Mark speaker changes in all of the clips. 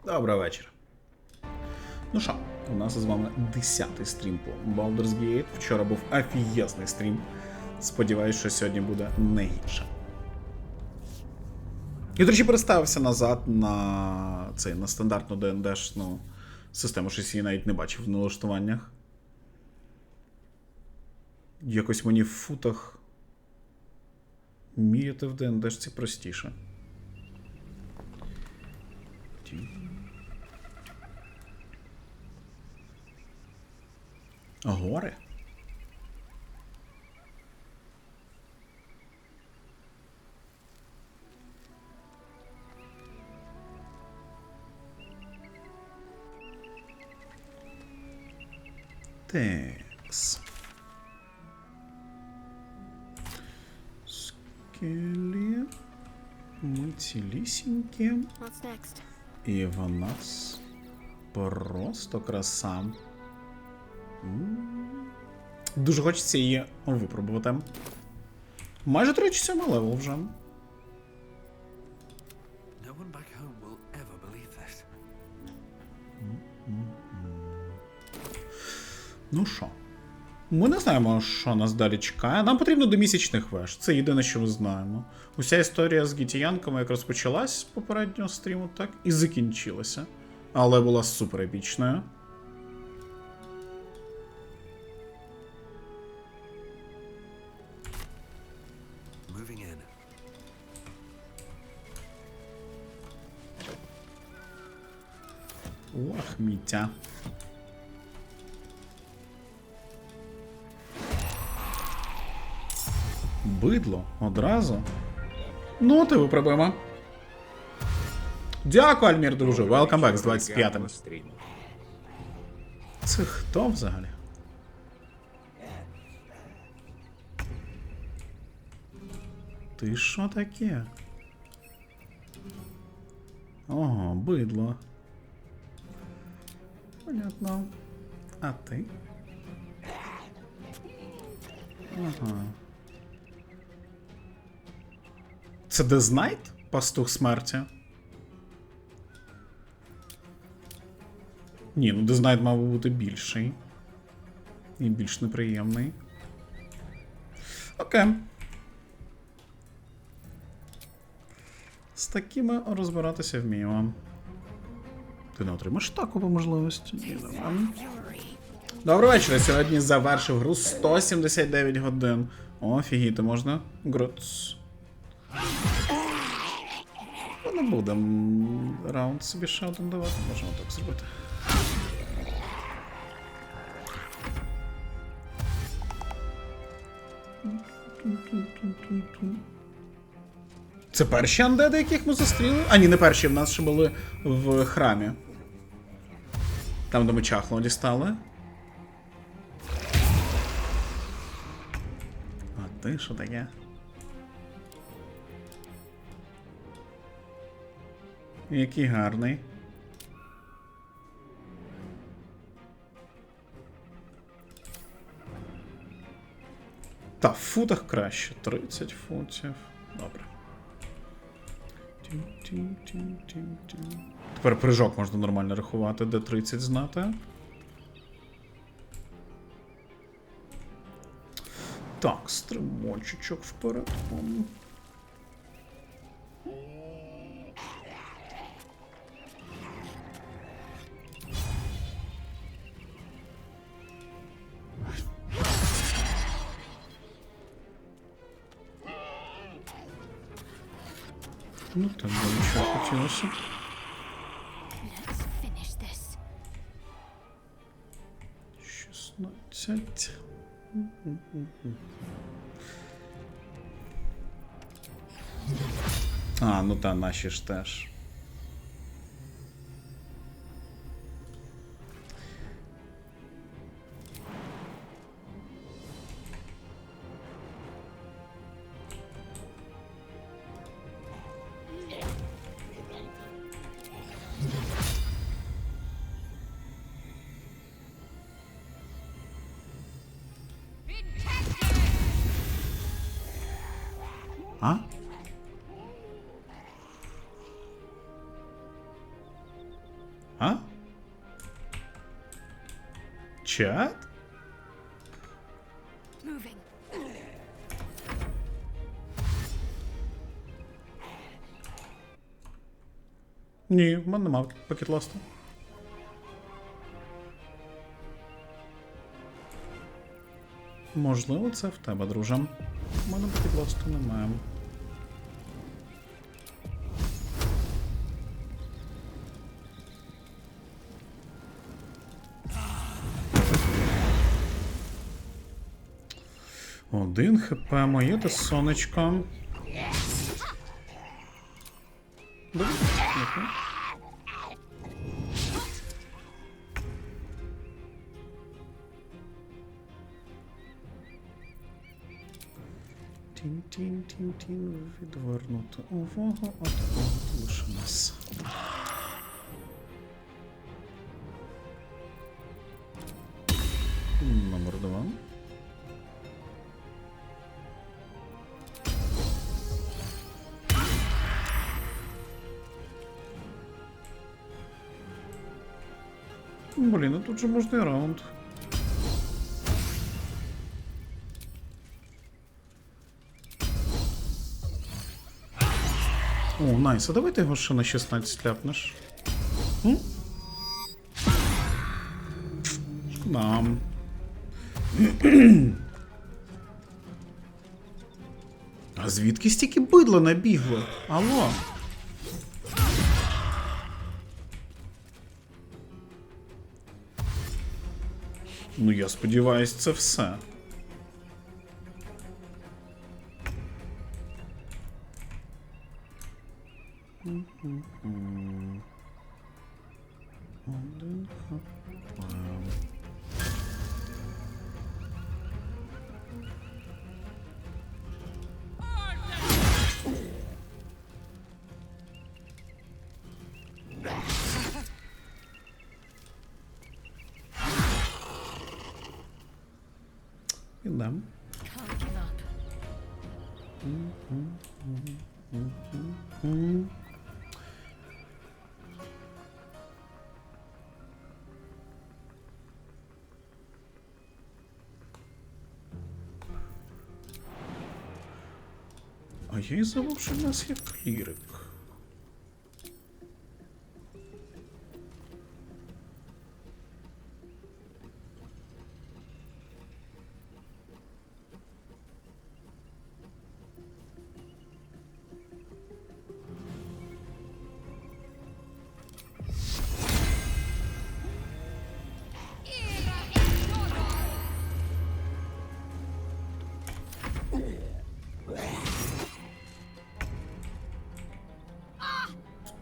Speaker 1: Добрий вечір. Ну що, у нас з вами 10-й стрім по Baldur's Gate. Вчора був офігезний стрім. Сподіваюсь, що сьогодні буде не гірше. І, до речі, переставився назад на стандартну ДНДшну систему, щось її навіть не бачив в налаштуваннях. Якось мені в футах міряти в ДНДшці простіше. Гори? Текс. Скелі. Ми цілісінькі. І в нас просто краса. Дуже хочеться її випробувати. Майже 37 левел вже. Ну що? Ми не знаємо, що нас далі чекає. Нам потрібно до місячних веж. Це єдине, що ми знаємо. Уся історія з гітіянками як розпочалась з попереднього стріму, так і закінчилася. Але була супер епічною. Лахміття. Бидло одразу. Ну, ти випробуємо. Дякую, Альмір, друже. Welcome back з 25-м. Це хто взагалі? Ти що таке? Ого, бидло. Понятно. А ти? Ага. Це Дезнайт? Пастух смерті? Ні, ну Дезнайт мав бути більший. І більш неприємний. Окей. З такими розбиратися вміємо. Ти не отримаєш таку по можливості? Ні, нормально. Доброго вечора. Сьогодні завершив гру 179 годин. Офігіти можна. Гроц. Не будемо раунд собі ще один давати. Можемо так зробити. Це перші андеди, яких ми зустріли? А ні, не перші, в нас ще були в храмі. Там, де ми чахло дістали. А ти що таке? Який гарний. Та, в футах краще. 30 футів. Добре. Тепер прыжок можна нормально рахувати, де 30 знати. Так, стрибочечок вперед. Ну так, нічого хотілося. 16. А, ну та, наші ж теж. А? А? Чат? Ні, в мене нема пакетласту. Можливо, це в тебе, друже. У мене пакетласту немає. Один хп, моє те сонечко. Добре. Тін-тін-тін-тін, відвернути увагу, от лише нас. Номер 2. Блін, ну тут же можна і раунд. О, найс, а давай ти його ще на 16 ляпнеш. Шкода. А звідки стільки бидла набігло? Алло? Ну я сподіваюсь, це все. Один хп. Ідем. А я і забув, що в нас є клірик.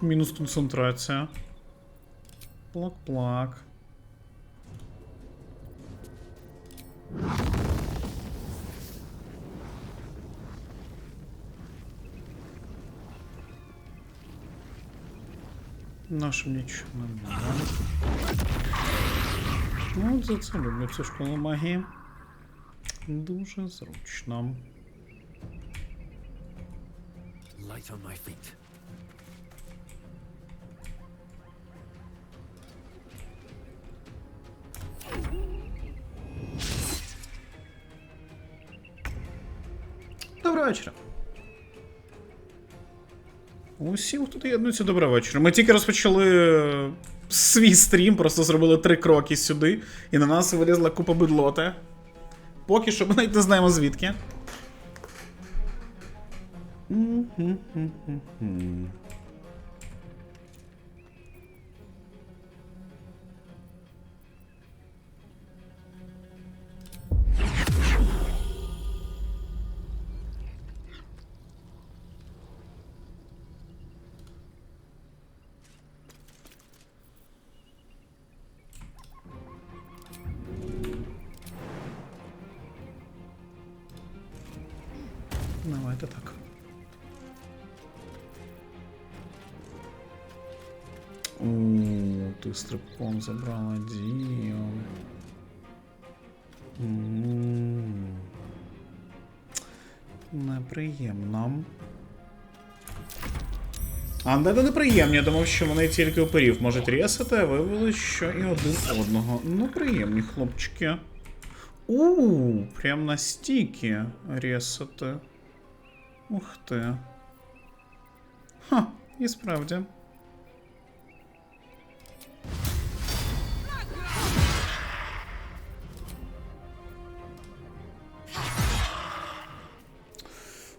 Speaker 1: Мінус концентрація. Плак-плак. Нашим нічого не буде. Ну, от за це люблю цю школу магії. Дуже зручно.
Speaker 2: Light on my feet.
Speaker 1: Доброго вечора. Усім, хто доєднується, доброго вечора. Ми тільки розпочали свій стрім, просто зробили 3 кроки сюди, і на нас вилізла купа бидлоти. Поки що ми навіть не знаємо звідки. Давайте так. О, ти стрибком забрала дію. Неприємно. Андеди неприємні, я думав, що вони тільки упирів можуть рєсати, а виявилось, що і один одного. Ну, приємні хлопчики. Прям настільки рєсати. Ух ти. Ха, і справді.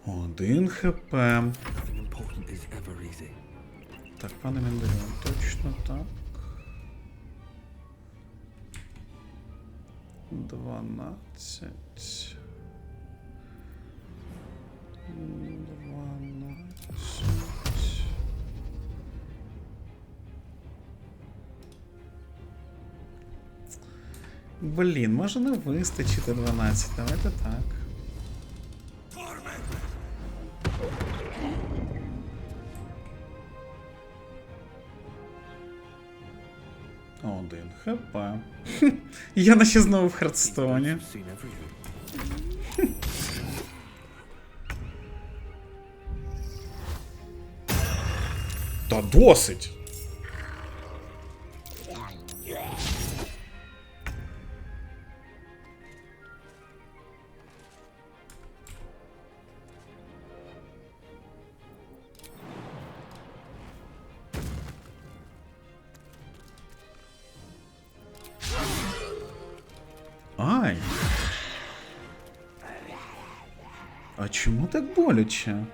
Speaker 1: Один хп.
Speaker 2: Nothing important is ever easy.
Speaker 1: Так, пане Менделєв, точно так. 12. 12. Блін, може не вистачити 12. Давайте так. Один хп. Я наче знову в Хардстоуні.
Speaker 2: I've seen everything.
Speaker 1: Та досить! Ай! А чому так боляче?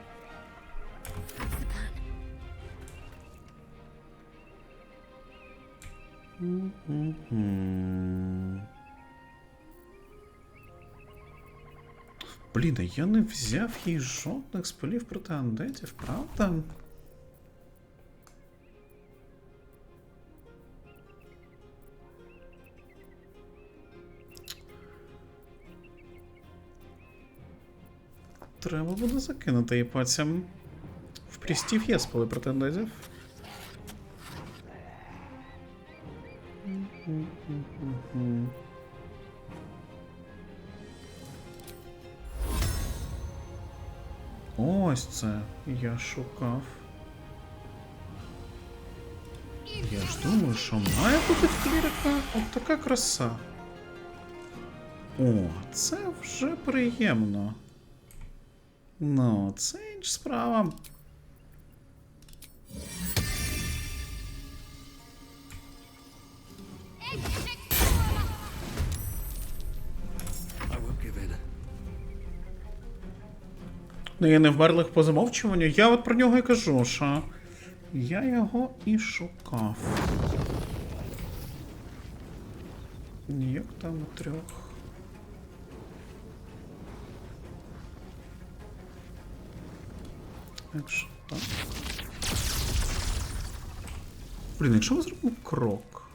Speaker 1: Блін, а я не взяв їй жодних спелів проти андетів, правда? Треба буде закинути її пацям. В прістів є спели проти андетів. Ось це я шукав. Я ж думаю, що має бути в клірика от така краса. О, це вже приємно. Ну, це інша справа.
Speaker 2: I won't give in.
Speaker 1: Ну, я не вмерлих по замовчуванню. Я от про нього і кажу, що я його і шукав. Як там у трьох? Якщо так. Блін, якщо ми зробимо крок.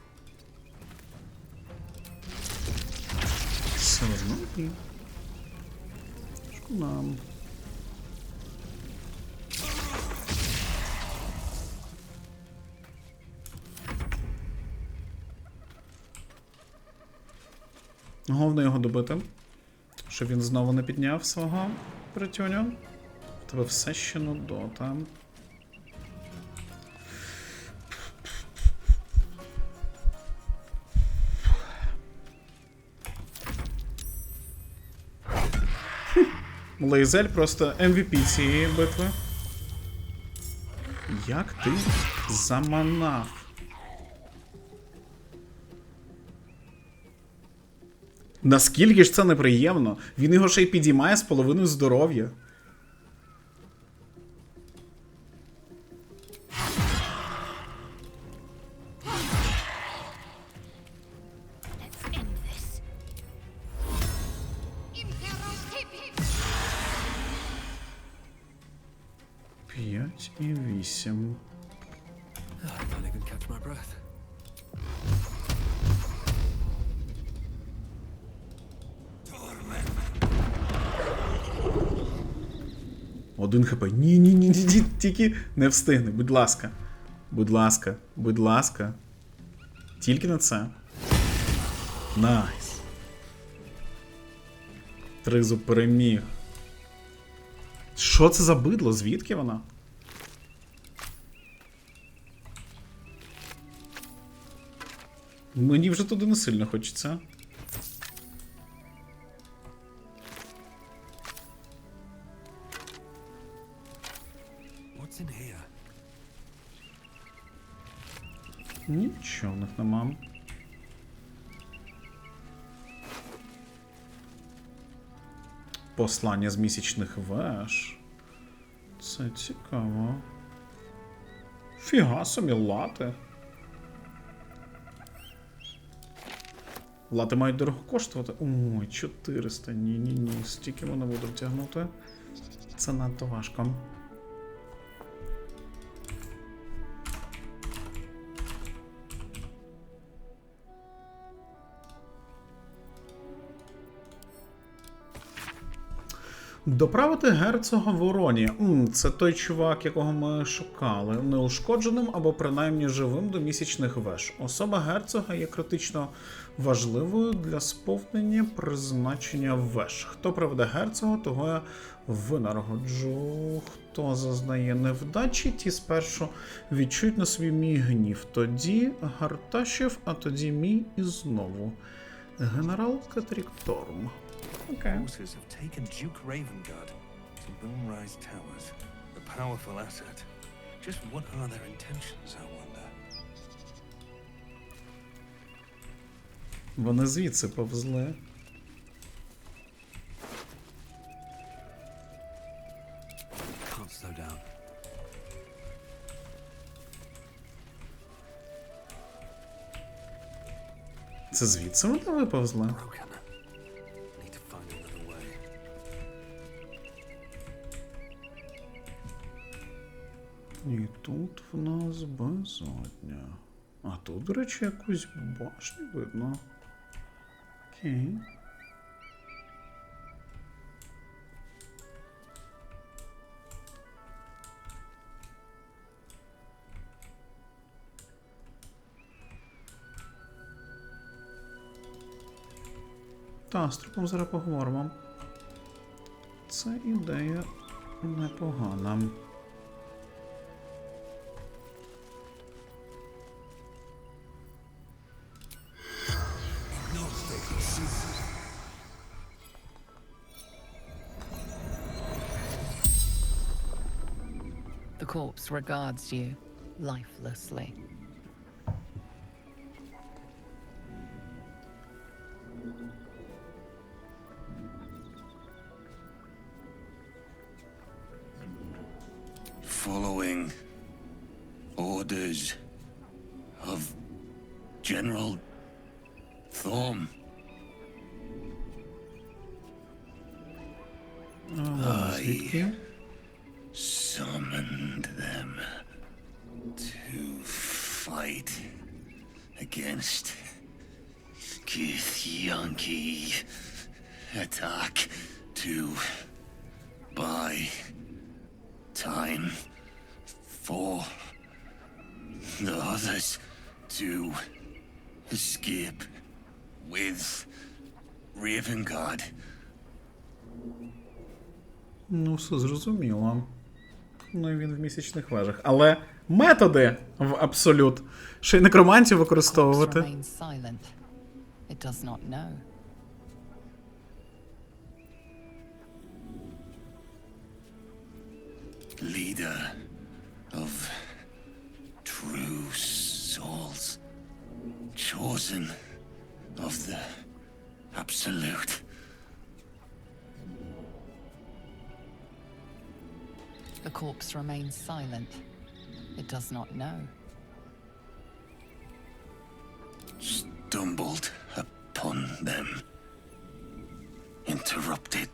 Speaker 1: Все одно і. Шкода. Головне його добити, щоб він знову не підняв свого притюню. В тебе все ще нудота. Лейзель просто MVP цієї битви. Як ти заманав? Наскільки ж це неприємно? Він його ще й підіймає з половиною здоров'я. П'ять і 8.
Speaker 2: I can't even catch my breath.
Speaker 1: Один хп. Ні, тільки не встигне, будь ласка. Будь ласка, будь ласка. Тільки на це. Найс. Тризуб переміг. Що це за бидло? Звідки вона? Мені вже туди не сильно хочеться.
Speaker 2: What's in here?
Speaker 1: Нічого в них нема. Послання з місячних веж. Це цікаво. Фіга собі, лати. Лати мають дорого коштувати. Ой, 400. Ні-ні-ні. Стільки ми не будемо тягнути. Це надто важко. Доправити герцога Вороні. Це той чувак, якого ми шукали. Неушкодженим або принаймні живим до місячних веж. Особа герцога є критично важливою для сповнення призначення веж. Хто приведе герцога, того я винагороджу. Хто зазнає невдачі, ті спершу відчують на собі мій гнів. Тоді Гарташів, а тоді мій і знову. Генерал Катрікторм. Окей.
Speaker 3: Forces have taken Duke Ravengard to Moonrise Towers, a powerful asset. Just what are their intentions, I wonder?
Speaker 1: Вони звідси повзли.
Speaker 2: Can't slow down.
Speaker 1: Це звідси вони виповзли?
Speaker 2: Broken. Need to find another way.
Speaker 1: І тут в нас безодня. А тут, до речі, якусь башню видно. Окей. Та, з трупом зараз поговоримо. Це ідея непогана.
Speaker 4: The corpse regards you lifelessly.
Speaker 3: Following orders of General Thorm.
Speaker 1: Звідки?
Speaker 3: Summoned them to fight against Githyanki. Attack to buy time for the others to escape with Ravengard.
Speaker 1: Ну, все зрозуміло. Ну і він в місячних вежах. Але методи в абсолют. Ще й некромантів
Speaker 4: Corpse
Speaker 1: використовувати.
Speaker 4: remains silent. It does not know.
Speaker 3: Leader of true souls, chosen of the absolute.
Speaker 4: The corpse remains silent. It does not know.
Speaker 3: Stumbled upon them. Interrupted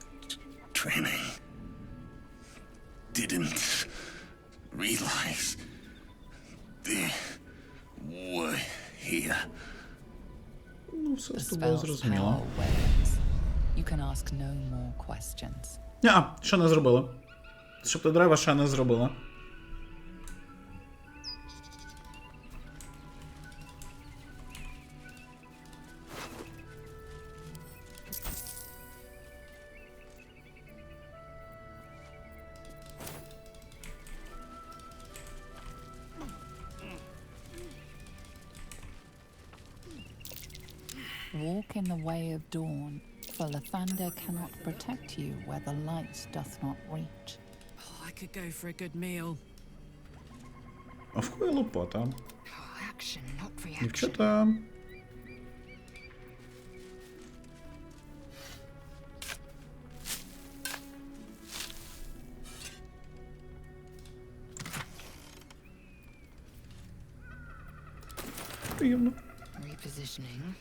Speaker 3: training. Didn't realize they were here.
Speaker 1: Ну, все
Speaker 4: The
Speaker 1: з тобою
Speaker 4: spell's
Speaker 1: зрозуміло.
Speaker 4: power wanes. You can ask no more questions.
Speaker 1: Що не зробили? Щоб ти драйва ще не зробила.
Speaker 4: Walk in the way of dawn, for Lathander cannot protect you where the light doth not reach.
Speaker 5: Oh, I could go for a good meal.
Speaker 1: А в кого лопата?
Speaker 5: Oh, action, not reaction.
Speaker 1: Дівчата. Приємно.
Speaker 5: Repositioning.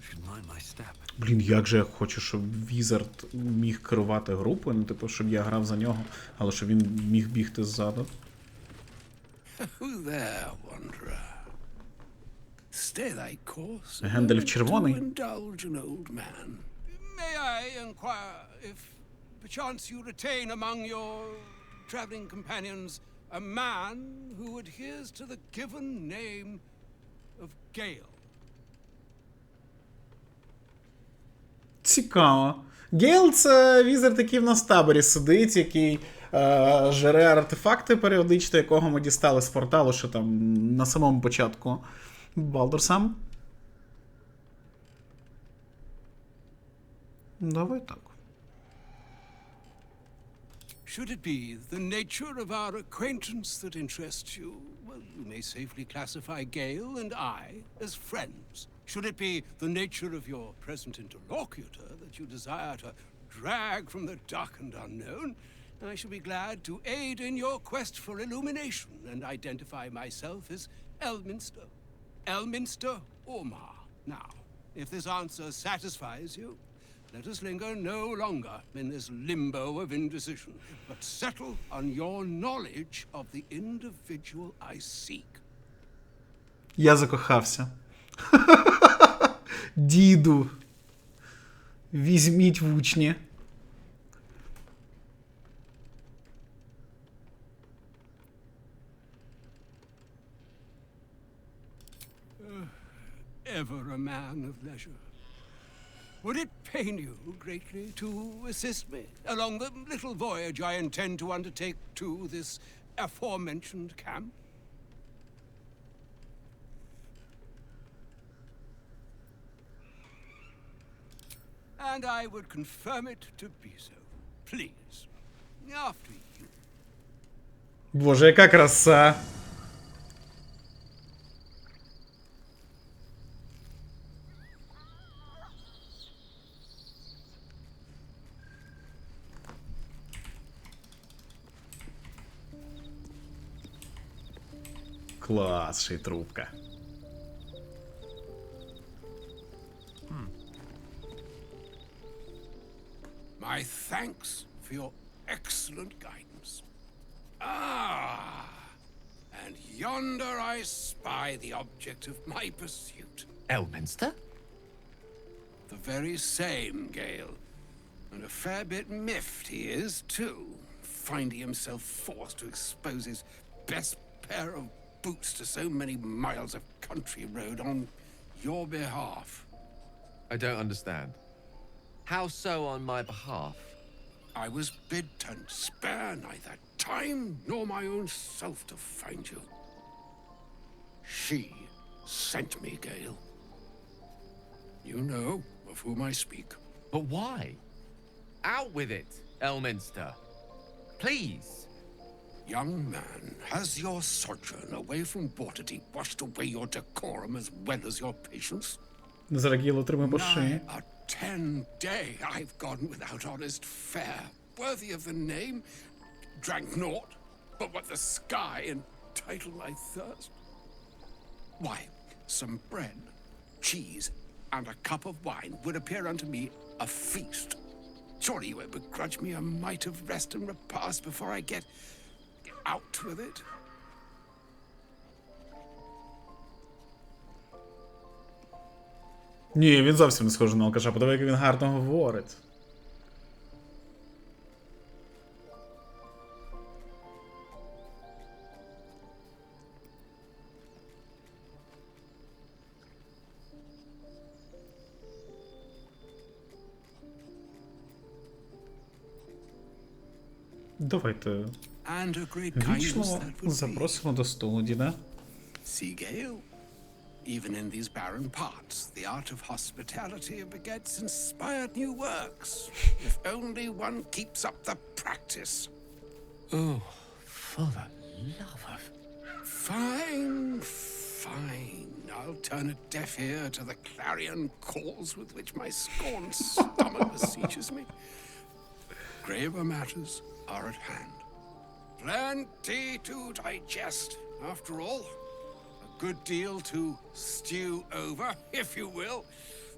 Speaker 2: Should mind my step.
Speaker 1: Блін, як же я хочу, щоб Візард міг керувати групою, ну типу, щоб я грав за нього, але щоб він міг бігти ззаду.
Speaker 3: Who there, wanderer? Stay thy course. and
Speaker 1: Гендальф
Speaker 3: learn
Speaker 1: червоний.
Speaker 3: to indulge an old man.
Speaker 6: May I inquire if perchance you retain among your traveling companions a man who adheres to the given name of Gale?
Speaker 1: Цікаво. Гейл — це візард, який в нас в таборі сидить, який жере артефакти періодично, якого ми дістали з порталу, що там на самому початку. Балдур сам. Давай так.
Speaker 6: Should it be the nature of our acquaintance that interests you, well, you may safely classify Gale and I as friends. Should it be the nature of your present interlocutor that you desire to drag from the darkened unknown, I shall be glad to aid in your quest for illumination and identify myself as Elminster. Elminster Ormar. Now, if this answer satisfies you, let us linger no longer in this limbo of indecision, but settle on your knowledge of the individual I seek.
Speaker 1: Я закохався. Діду. Візьміть в учні.
Speaker 6: Ever a man of leisure. Would it pain you greatly to assist me along the little voyage I intend to undertake to this aforementioned camp? And I would confirm it to be so. Please. After you.
Speaker 1: Боже, яка краса. Клас, ще й трубка.
Speaker 6: My thanks for your excellent guidance. Ah, and yonder I spy the object of my pursuit.
Speaker 7: Elminster?
Speaker 6: The very same, Gale. And a fair bit miffed he is, too, finding himself forced to expose his best pair of boots to so many miles of country road on your behalf.
Speaker 7: I don't understand. How so on my behalf?
Speaker 6: I was bid to spare neither time nor my own self to find you. She sent me, Gale. You know of whom I speak.
Speaker 7: But why? Out with it, Elminster. Please.
Speaker 6: Young man, has your sojourn away from Waterdeep washed away your decorum as well as your patience?
Speaker 1: Зрагіло отримає по шиї.
Speaker 6: Nigh a 10-day I've gone without honest fare, worthy of the name, drank naught but what the sky entitled my thirst. Why, some bread, cheese, and a cup of wine would appear unto me a feast. Surely you won't begrudge me a mite of rest and repast before I get out with it?
Speaker 1: Ні, він зовсім не схожий на алкаша, подиви, як він гарно говорить. Давайте
Speaker 6: And a great kindness
Speaker 1: вічно
Speaker 6: that would be.
Speaker 1: запросимо до столу, діда.
Speaker 6: See, Gale? Even in these barren parts, the art of hospitality begets inspired new works. If only one keeps up the practice.
Speaker 2: Oh, for the love of...
Speaker 6: Fine, fine. I'll turn a deaf ear to the clarion calls with which my scorned stomach besieges me. Graver matters are at hand. Plenty to digest, after all. A good deal to stew over, if you will.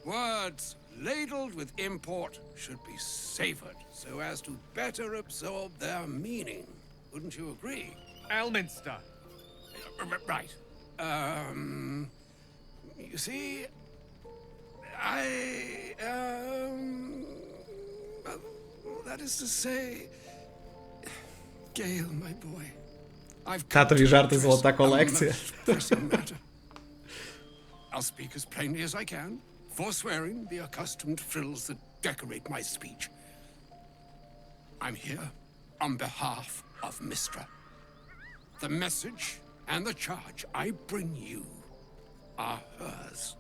Speaker 6: Words ladled with import should be savored so as to better absorb their meaning. Wouldn't you agree?
Speaker 7: Elminster.
Speaker 6: Right. You see, that is to say, Gale, my boy, I've come
Speaker 1: Татові
Speaker 6: to
Speaker 1: жарти
Speaker 6: address
Speaker 1: золота
Speaker 6: a
Speaker 1: колекція.
Speaker 6: most pressing matter. I'll speak as plainly as I can, forswearing the accustomed frills that decorate my speech. I'm here on behalf of Mistra. The message and the charge I bring you are hers.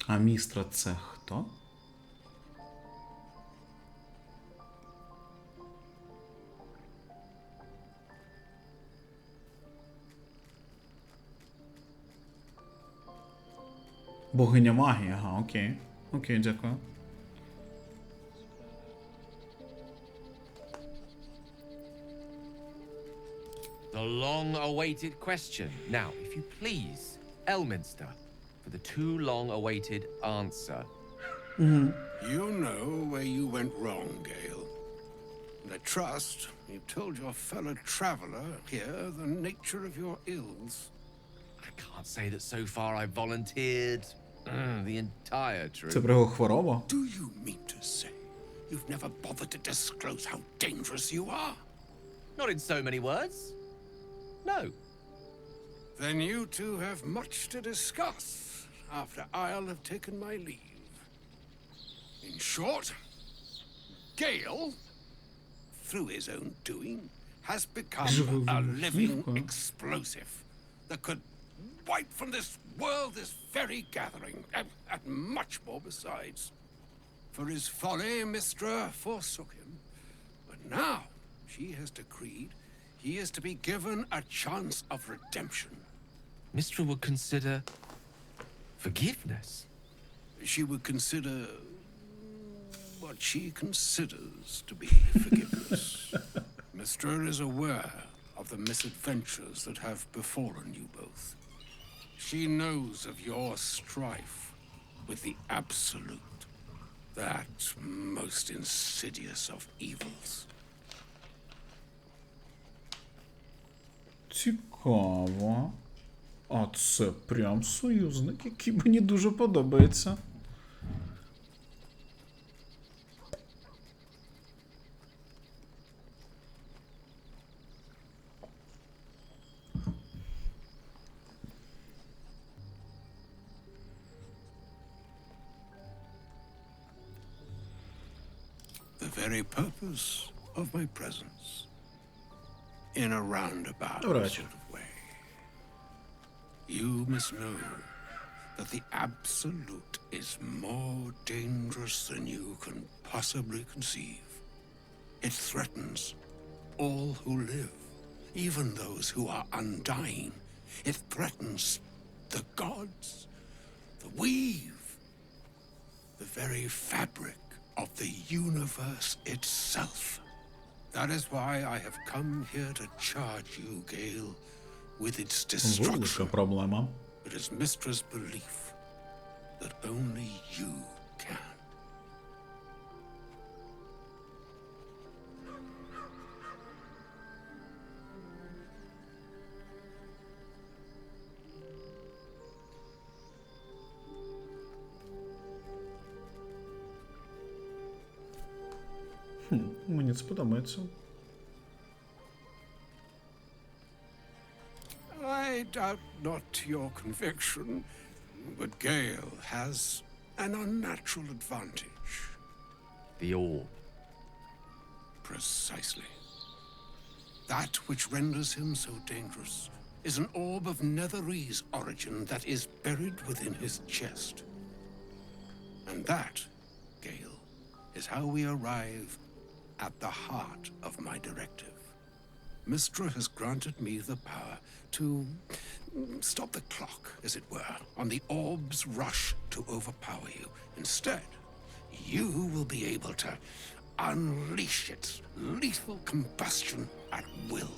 Speaker 1: А містра це хто? Богиня магії, ага, окей. Окей, дякую.
Speaker 7: The long-awaited question. Now, if you please, Elminster, for the too long-awaited answer.
Speaker 6: You know where you went wrong, Gale. And I trust you've told your fellow traveler here the nature of your ills.
Speaker 7: I can't say that so far I've volunteered the entire truth.
Speaker 1: Це про його хворобу?
Speaker 6: Do you mean to say you've never bothered to disclose how dangerous you are?
Speaker 7: Not in so many words. No.
Speaker 6: Then you two have much to discuss after I'll have taken my leave. In short, Gale, through his own doing, has become a living explosive that could wipe from this world this very gathering, and much more besides. For his folly, Mistra forsook him, but now she has decreed he is to be given a chance of redemption.
Speaker 7: Mistra would consider forgiveness.
Speaker 6: She would consider what she considers to be forgiveness. Mistra is aware of the misadventures that have befallen you both. She knows of your strife with the Absolute, that most insidious of evils.
Speaker 1: Цікаво. А це прям союзник, який мені дуже подобається.
Speaker 6: The very purpose of my presence. In a roundabout
Speaker 1: Right.
Speaker 6: sort of way. You must know that the Absolute is more dangerous than you can possibly conceive. It threatens all who live, even those who are undying. It threatens the gods, the weave, the very fabric of the universe itself. That is why I have come here to charge you, Gale, with its
Speaker 1: Велика
Speaker 6: destruction.
Speaker 1: проблема.
Speaker 6: It is Mistra's belief that only you can.
Speaker 1: Мені це подобається.
Speaker 6: I doubt not your conviction, but Gale has an unnatural advantage.
Speaker 7: The orb.
Speaker 6: Precisely. That which renders him so dangerous is an orb of Netherese origin that is buried within his chest. And that, Gale, is how we arrive at the heart of my directive. Mistra has granted me the power to stop the clock, as it were, on the orb's rush to overpower you. Instead, you will be able to unleash its lethal combustion at will.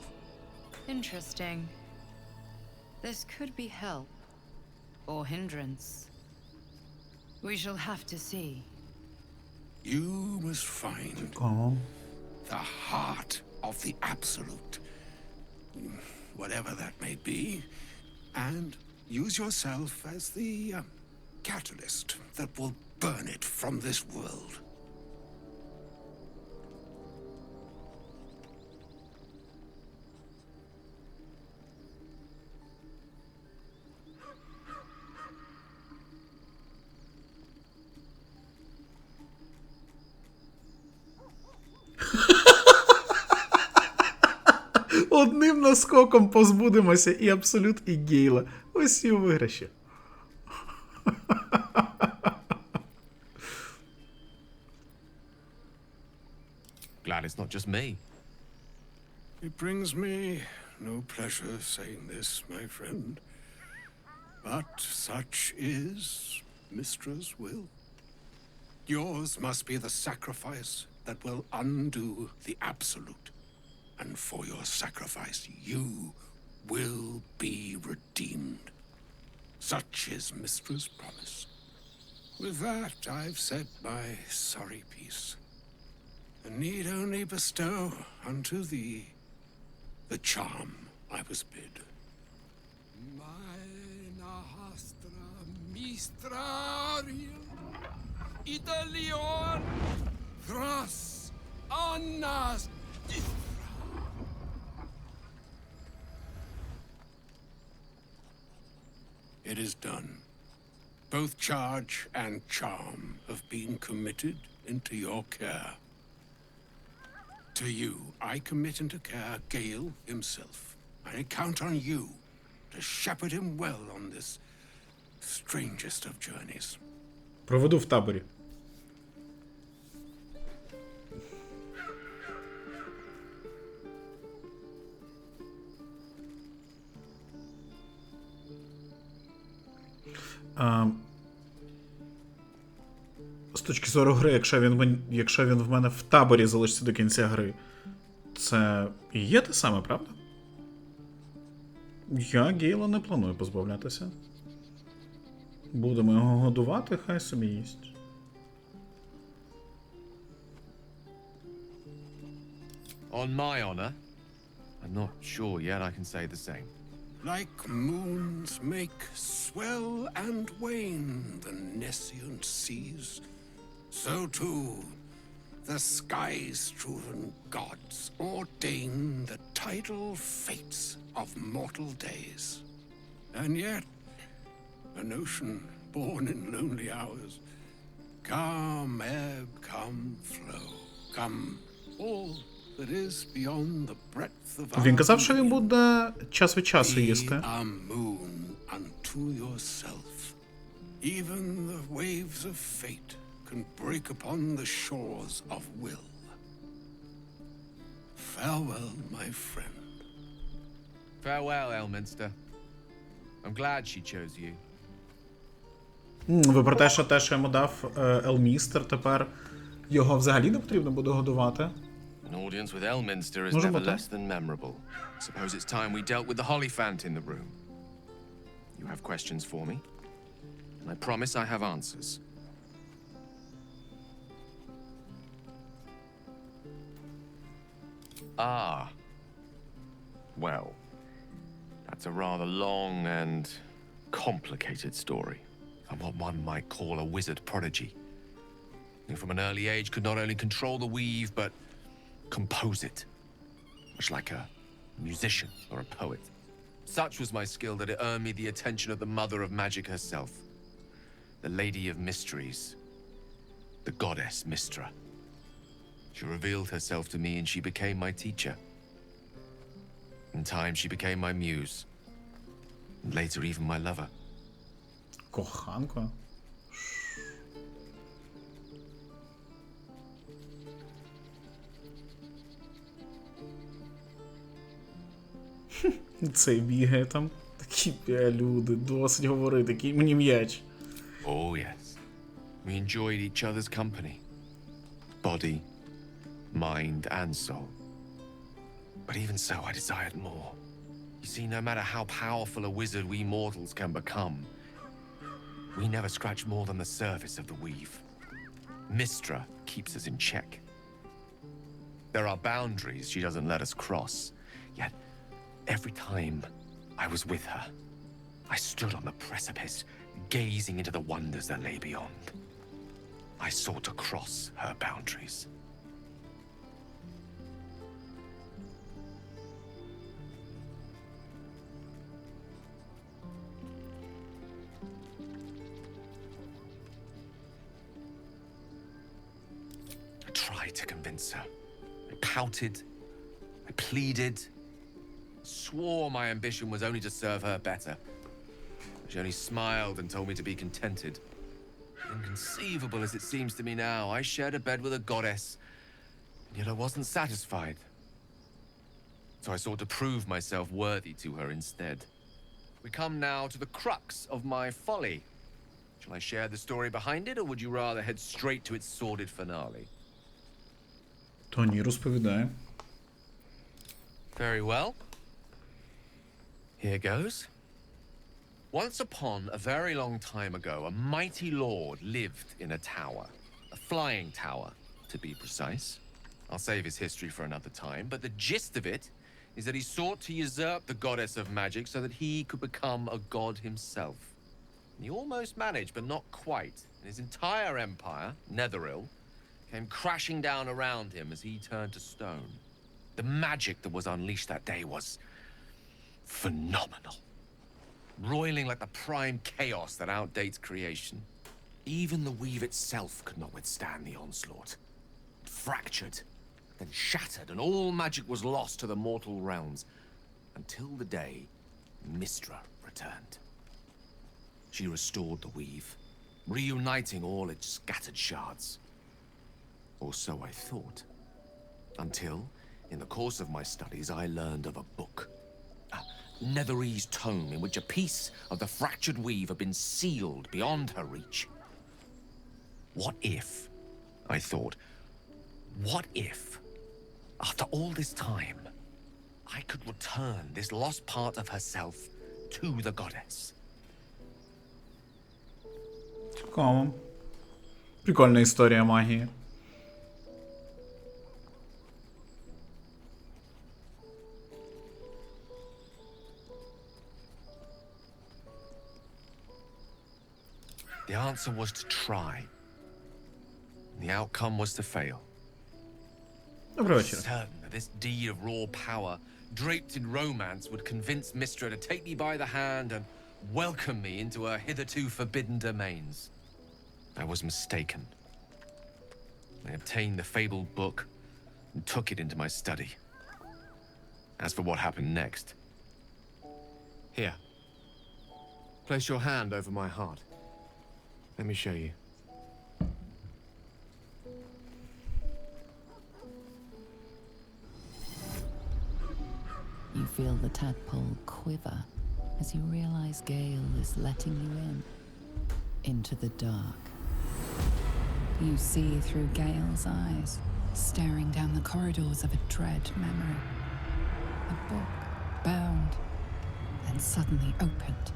Speaker 5: Interesting. This could be help or hindrance. We shall have to see.
Speaker 6: You must find
Speaker 1: О,
Speaker 6: the heart of the Absolute, whatever that may be, and use yourself as the catalyst that will burn it from this world.
Speaker 1: одним наскоком позбудемося і Абсолют, і Гейла. Ось і у виграші.
Speaker 7: Glad it's not just me.
Speaker 6: It brings me no pleasure saying this, my friend, but such is Mistra's will. Yours must be the sacrifice that will undo the Absolute. And for your sacrifice, you will be redeemed. Such is Mistra's promise. With that, I've said my sorry piece, and need only bestow unto thee the charm I was bid. Meine Hastra Mistrarium Italion Thras Annas It is done. Both charge and charm have been committed into your care. To you, I commit into care Gale himself. I count on you to shepherd him well on this strangest of journeys.
Speaker 1: Проведу в таборі. З точки зору гри, якщо він в мене в таборі залишиться до кінця гри, це і є те саме, правда? Я Гейла не планую позбавлятися. Будемо його годувати, хай собі їсть.
Speaker 7: On my honor, I'm not sure yet I can say the same.
Speaker 6: Like moons make swell and wane the nescient seas, so too the sky-strewn gods ordain the tidal fates of mortal days. And yet, an ocean born in lonely hours, come ebb, come flow, come all that is beyond the breadth of our
Speaker 1: Він казав, що він буде час від часу їсти.
Speaker 6: Be a moon unto yourself. Even the waves of fate can break upon the shores of will. Farewell, my friend.
Speaker 7: Farewell, Elminster. I'm glad she chose you.
Speaker 1: Ви про те, що я йому дав Елмістер, тепер його взагалі не потрібно буде годувати?
Speaker 7: An audience with Elminster is
Speaker 1: Może
Speaker 7: never
Speaker 1: bo to?
Speaker 7: less than memorable. Suppose it's time we dealt with the Hollyphant in the room. You have questions for me, and I promise I have answers. Ah. Well, that's a rather long and complicated story. I'm what one might call a wizard prodigy. Who from an early age could not only control the weave, but compose it, much like a musician or a poet. Such was my skill that it earned me the attention of the mother of magic herself, the Lady of Mysteries, the goddess Mistra. She revealed herself to me and she became my teacher. In time, she became my muse. And later, even my lover.
Speaker 1: Коханка? Цей бігає там. Такі люди, досить говорити, такий мені м'яч.
Speaker 7: Oh, yes. We enjoyed each other's company. Body, mind, and soul. But even so, I desired more. You see, no matter how powerful a wizard we mortals can become, we never scratch more than the surface of the weave. Mystra keeps us in check. There are boundaries she doesn't let us cross, yet every time I was with her, I stood on the precipice, gazing into the wonders that lay beyond. I sought to cross her boundaries. I tried to convince her. I pouted. I pleaded. Swore my ambition was only to serve her better. She only smiled and told me to be contented. Inconceivable as it seems to me now, I shared a bed with a goddess, and yet I wasn't satisfied. So I sought to prove myself worthy to her instead. We come now to the crux of my folly. Shall I share the story behind it, or would you rather head straight to its sordid finale?
Speaker 1: То ні, розповідає.
Speaker 7: Very well. Here goes. Once upon a very long time ago, a mighty lord lived in a tower. A flying tower, to be precise. I'll save his history for another time, but the gist of it is that he sought to usurp the goddess of magic so that he could become a god himself. He almost managed, but not quite. And his entire empire, Netheril, came crashing down around him as he turned to stone. The magic that was unleashed that day was phenomenal. Roiling like the prime chaos that outdates creation. Even the weave itself could not withstand the onslaught. It fractured, then shattered, and all magic was lost to the mortal realms, until the day Mystra returned. She restored the weave, reuniting all its scattered shards. Or so I thought. Until, in the course of my studies, I learned of a book. Netherese tome in which a piece of the fractured weave had been sealed beyond her reach. What if, I thought, what if, after all this time, I could return this lost part of herself to the goddess?
Speaker 1: Цікаво. Прикольна історія магії.
Speaker 7: The answer was to try. The outcome was to fail.
Speaker 1: Доброго вечора.
Speaker 7: Certain that this deed of raw power, draped in romance, would convince Mystra to take me by the hand and welcome me into her hitherto forbidden domains. I was mistaken. I obtained the fabled book and took it into my study. As for what happened next... Here. Place your hand over my heart. Let me show you.
Speaker 4: You feel the tadpole quiver as you realize Gale is letting you into the dark. You see through Gale's eyes, staring down the corridors of a dread memory. A book, bound, and suddenly opened.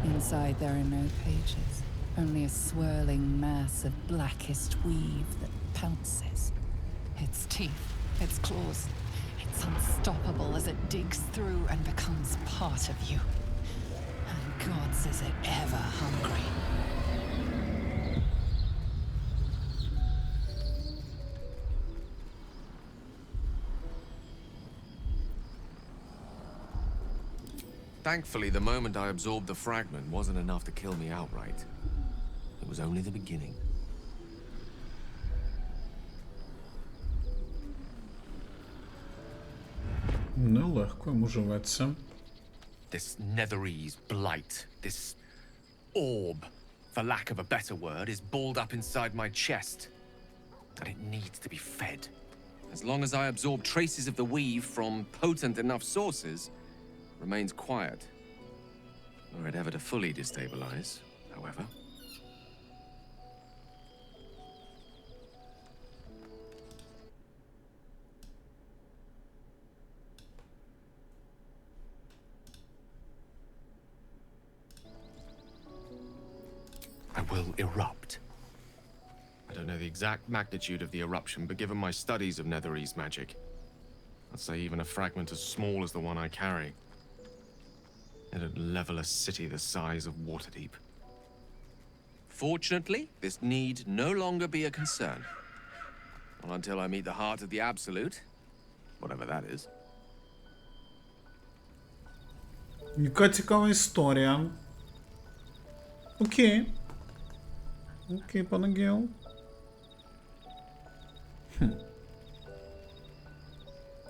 Speaker 4: Inside there are no pages, only a swirling mass of blackest weave that pounces. Its teeth, its claws, it's unstoppable as it digs through and becomes part of you. And gods, is it ever hungry.
Speaker 7: Thankfully, the moment I absorbed the fragment wasn't enough to kill me outright. It was only the beginning.
Speaker 1: Нелегко йому живеться.
Speaker 7: This netherese blight, this orb, for lack of a better word, is balled up inside my chest. And it needs to be fed. As long as I absorb traces of the weave from potent enough sources, it remains quiet. Were it ever to fully destabilize, however. I will erupt. I don't know the exact magnitude of the eruption, but given my studies of netherese magic, I'd say even a fragment as small as the one I carry, it'd level a city the size of Waterdeep. Fortunately, this need no longer be a concern. Not until I meet the heart of the Absolute, whatever that is.
Speaker 1: Яка цікава історія. Окей. Окей, пане Гейл.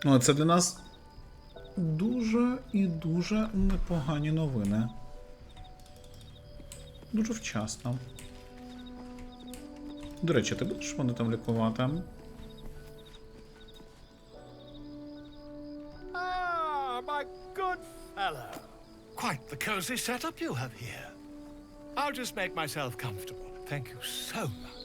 Speaker 1: О, це для нас дуже і дуже непогані новини. Дуже вчасно. До речі, ти будеш мене там лікувати?
Speaker 2: Ah, my good fellow. Quite the cozy setup you have here. I'll just make myself comfortable. Thank you so much.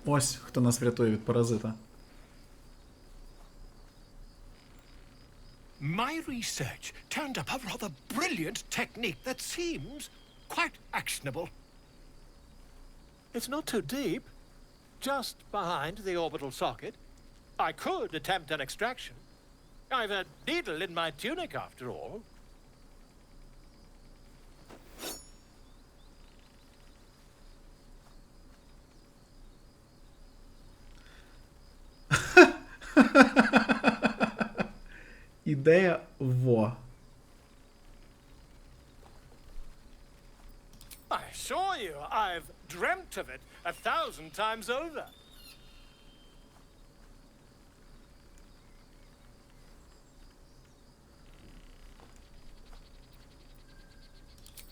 Speaker 1: Ось, хто нас врятує від паразита.
Speaker 2: My research turned up a rather brilliant technique that seems quite actionable. It's not too deep. Just behind the orbital socket. I could attempt an extraction. I've a needle in my tunic, after all.
Speaker 1: Ідея во.
Speaker 2: I assure you, I've dreamt of it 1,000 times over.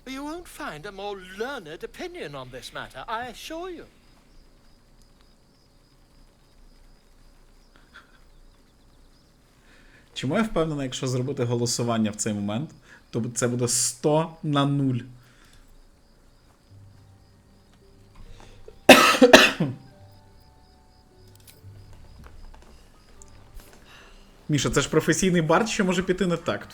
Speaker 2: You won't find a more learned opinion on this matter, I assure you.
Speaker 1: Чому я впевнений, якщо зробити голосування в цей момент, то це буде 100-0. Міша, це ж професійний бард, що може піти не так.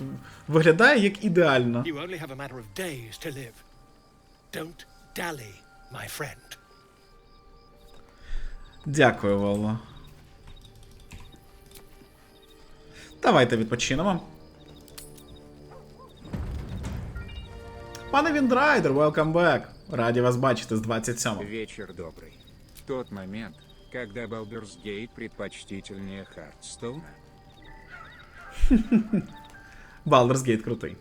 Speaker 1: Виглядає як ідеально.
Speaker 2: You only have a matter of days to live. Don't dally, my friend.
Speaker 1: Дякую, Воло. Давайте відпочинемо. Пане Віндрайдер, welcome back. Раді вас бачити з 27-го.
Speaker 8: Вечер добрый. В тот момент, когда Baldur's Gate предпочтительнее Хардстоуна.
Speaker 1: Baldur's Gate крутий.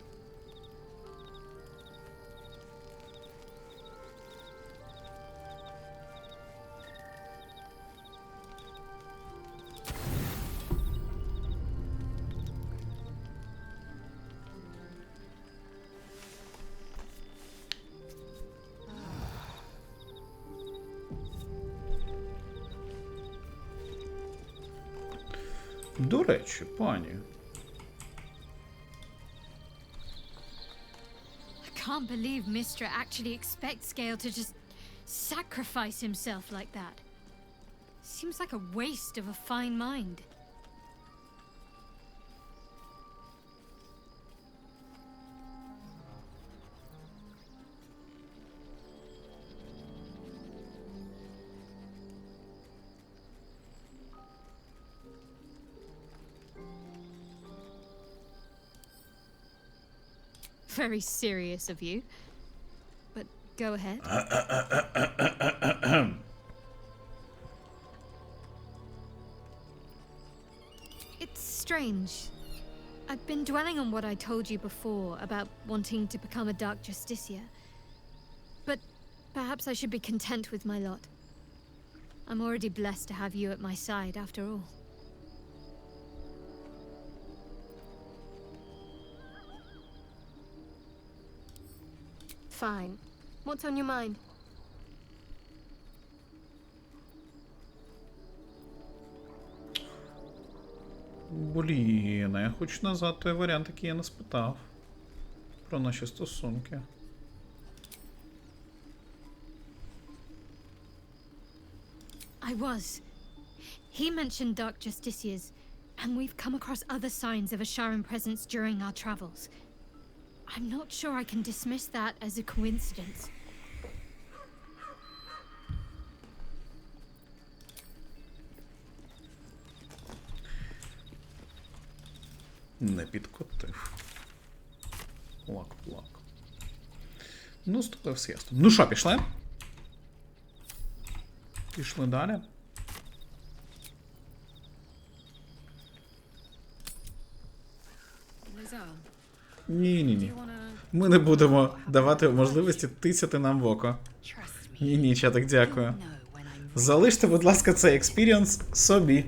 Speaker 1: До речі, пані.
Speaker 9: I can't believe Mistra actually expects Gale to just sacrifice himself like that. Seems like a waste of a fine mind. Very serious of you. But go ahead. It's strange. I've been dwelling on what I told you before about wanting to become a Dark Justiciar. But perhaps I should be content with my lot. I'm already blessed to have you at my side, after all.
Speaker 10: Fine. What's on your mind?
Speaker 1: Блін, а я хочу назад той варіант, який я не спитав. Про наші стосунки.
Speaker 9: I was. He mentioned Dark Justiciars, and we've come across other signs of a Sharon presence during our travels. I'm not sure I can dismiss that as a coincidence.
Speaker 1: Не підкотив. Плак. Ну, з тобою все ясно. Ну що, пішли? Пішли далі. Ні. Ми не будемо давати можливості тисяти нам в око. Ні, чатик, дякую. Залиште, будь ласка, цей експірієнс собі.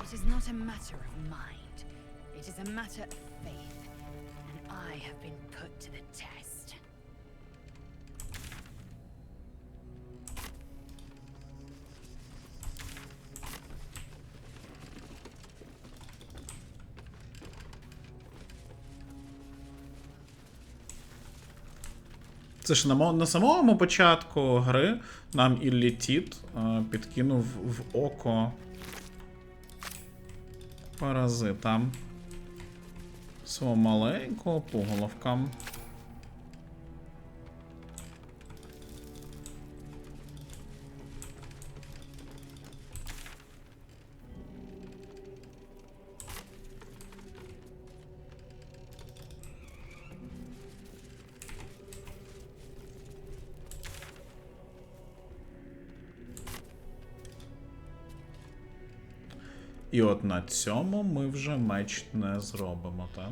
Speaker 5: It is not a matter of mind. It is a matter of faith. And I have been put to the test.
Speaker 1: Це ж на самому початку гри нам Іллі Тіт підкинув в око паразита свого маленького пуголовка. І от на цьому ми вже меч не зробимо, так?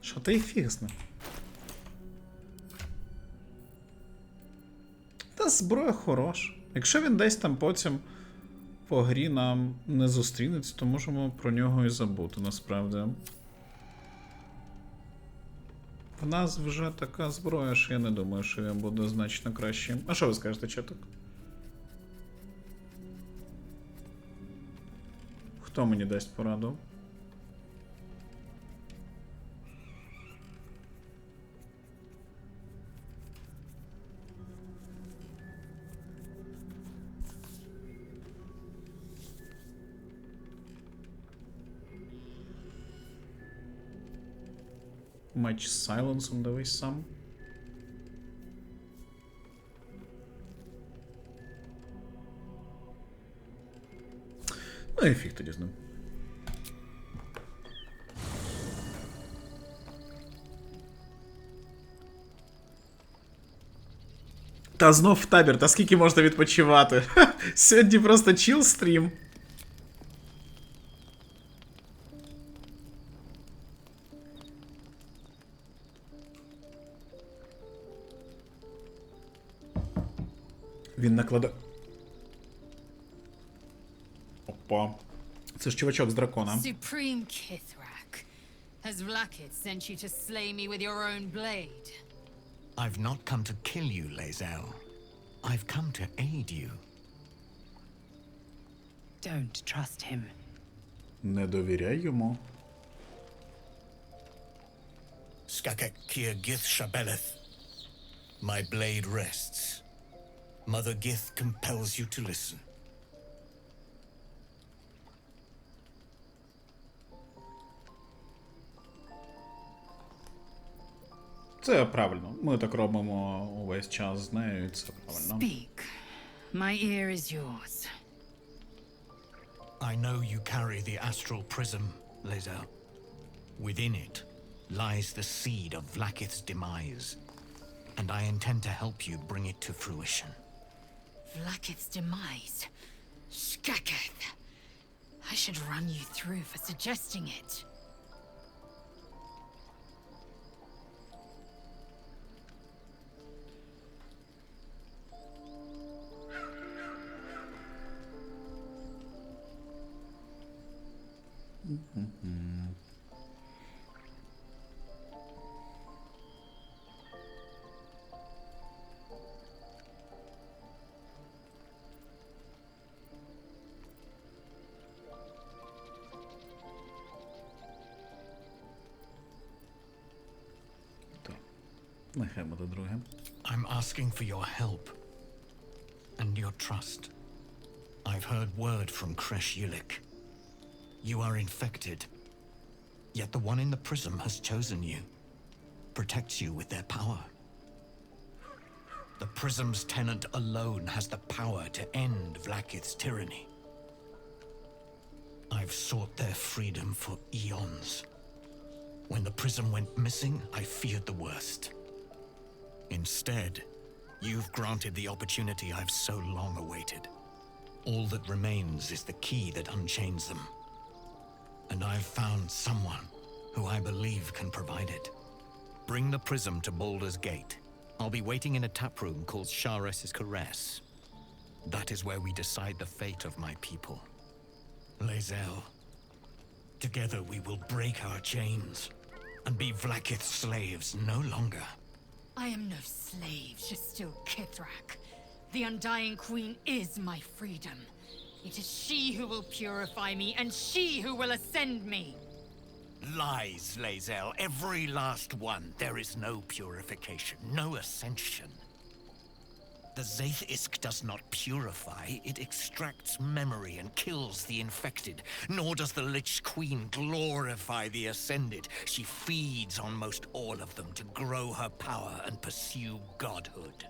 Speaker 1: Що ти і фігсне? Та зброя хороша. Якщо він десь там потім по грі нам не зустрінеться, то можемо про нього і забути, насправді. В нас вже така зброя, що я не думаю, що він буде значно кращим. А що ви скажете, чаток? Хто мені дасть пораду? Меч з сайленсом, дивись сам. Ну і фіг тоді з ним. Та знов в табір, та скільки можна відпочивати? Сьогодні просто чіл стрім. Він накладе... Опа. Це ж чувачок з дракона.
Speaker 5: Supreme Kithrak, has Vlaakith sent you to slay me with your own blade?
Speaker 2: I've not come to kill you, Lae'zel. I've come to aid you.
Speaker 5: Don't trust him.
Speaker 1: Не довіряй йому.
Speaker 2: Skakek Kier Gith Shabeleth. My blade rests. Mother Gith compels you to listen.
Speaker 1: Це правильно. Ми так робимо увесь час з нею, і це правильно.
Speaker 5: Speak. My ear is yours.
Speaker 2: I know you carry the astral prism, Lae'zel. Within it lies the seed of Vlaakith's demise, and I intend to help you bring it to fruition.
Speaker 5: Vlaakith's demise? Skaketh. I should run you through for suggesting it.
Speaker 1: Нехай буде друге.
Speaker 2: I'm asking for your help and your trust. I've heard word from Kresh Yulik. You are infected, yet the one in the prism has chosen you, protects you with their power. The prism's tenant alone has the power to end Vlakith's tyranny. I've sought their freedom for eons. When the prism went missing, I feared the worst. Instead, you've granted the opportunity I've so long awaited. All that remains is the key that unchains them. And I've found someone who I believe can provide it. Bring the prism to Baldur's Gate. I'll be waiting in a taproom called Shares's Caress. That is where we decide the fate of my people. Lae'zel, together we will break our chains and be Vlakith's slaves no longer.
Speaker 5: I am no slave, just still Kithrak. The Undying Queen is my freedom. It is she who will purify me, and she who will ascend me.
Speaker 2: Lies, Lae'zel, every last one. There is no purification, no ascension. The Zaith-Isk does not purify, it extracts memory and kills the infected. Nor does the Lich Queen glorify the ascended. She feeds on most all of them to grow her power and pursue godhood.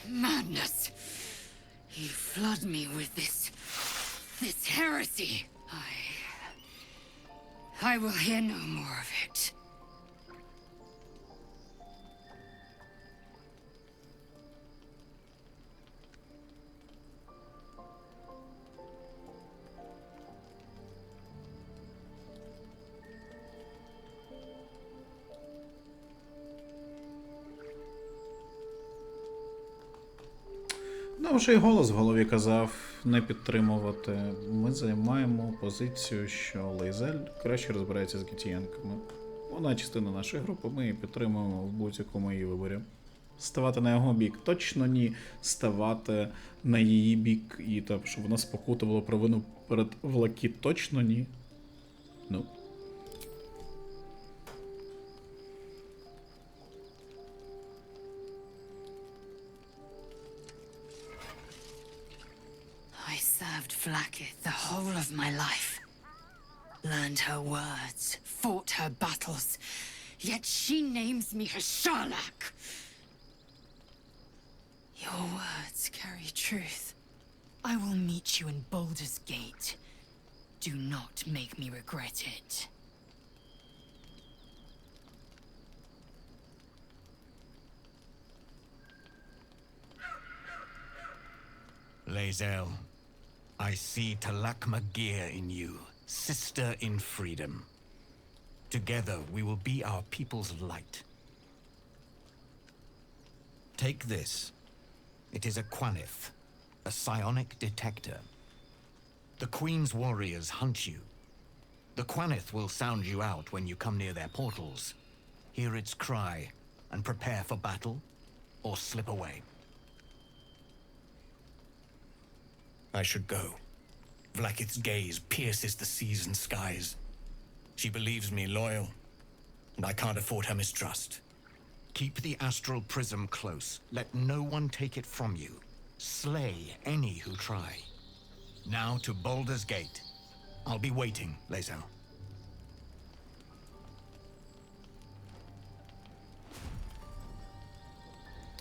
Speaker 5: Madness! You flood me with this heresy. I will hear no more of it.
Speaker 1: Ну, вже й голос в голові казав не підтримувати. Ми займаємо позицію, що Лейзель краще розбирається з Гітієнками. Вона частина нашої групи, ми її підтримуємо в будь-якому її виборі. Ставати на його бік точно ні. Ставати на її бік і так, щоб вона спокутувала провину перед Влакі точно ні. Ну.
Speaker 5: I served Vlakith the whole of my life. Learned her words, fought her battles, yet she names me her Sharlak. Your words carry truth. I will meet you in Baldur's Gate. Do not make me regret it.
Speaker 2: Lae'zel, I see Talakma Gear in you, sister in freedom. Together we will be our people's light. Take this. It is a Quanith, a psionic detector. The Queen's warriors hunt you. The Quanith will sound you out when you come near their portals. Hear its cry and prepare for battle, or slip away. I should go. Vlakith's gaze pierces the seas and skies. She believes me loyal, and I can't afford her mistrust. Keep the astral prism close. Let no one take it from you. Slay any who try. Now to Baldur's Gate. I'll be waiting, Lae'zel.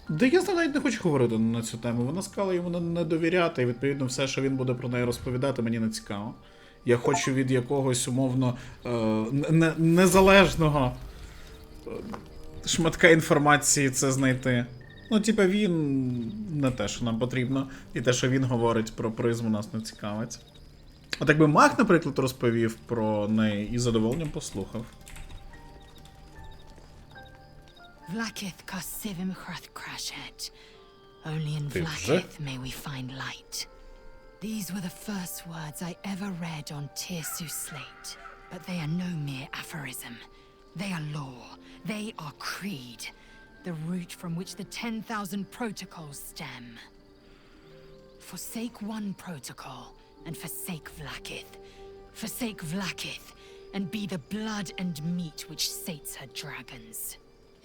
Speaker 1: Да я навіть не хочу говорити на цю тему. Вона сказала йому не довіряти, і відповідно все, що він буде про неї розповідати, мені не цікаво. Я хочу від якогось умовно незалежного шматка інформації це знайти. Ну, типа, він не те, що нам потрібно, і те, що він говорить про призму, нас не цікавить. От якби Маг, наприклад, розповів про неї і з задоволенням послухав.
Speaker 5: Vlakith Karsivim Hrath Crashet. Only in
Speaker 1: Ty
Speaker 5: Vlakith may we find light. These were the first words I ever read on Tirsu slate, but they are no mere aphorism. They are law. They are creed. The root from which the 10,000 protocols stem. Forsake one protocol, and forsake Vlakith. Forsake Vlakith, and be the blood and meat which sates her dragons.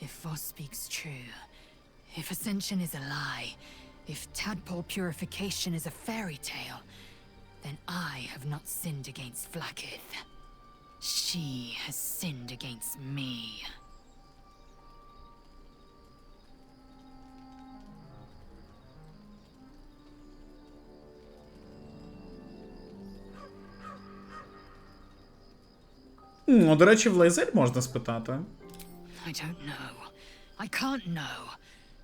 Speaker 5: If Voss speaks true, if Ascension is a lie, if tadpole purification is a fairy tale, then I have not sinned against Vlakith. She has sinned against me.
Speaker 1: Ну, до речі, в Лейзель можна спитати.
Speaker 5: I don't know. I can't know.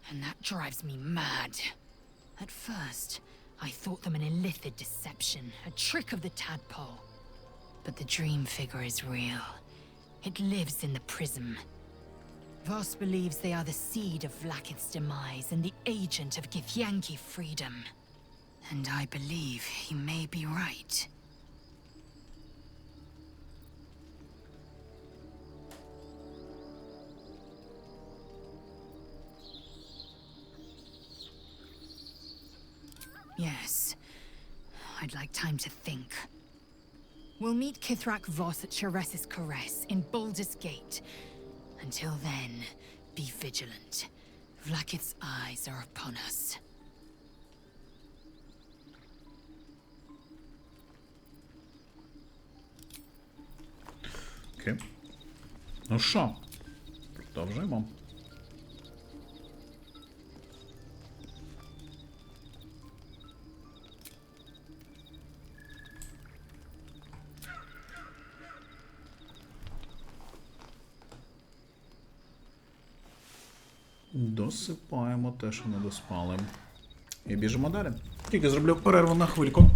Speaker 5: And that drives me mad. At first, I thought them an illithid deception, a trick of the tadpole. But the dream figure is real. It lives in the prism. Voss believes they are the seed of Vlakith's demise and the agent of Githyanki freedom. And I believe he may be right. Yes. I'd like time to think. We'll meet Kithrak Voss at Chares's Caress in Baldur's Gate. Until then, be vigilant. Vlakith's eyes are upon us.
Speaker 1: Окей. Ну що, продовжуємо. Досипаємо те, що не доспали. І біжимо далі. Тільки зроблю перерву на хвильку.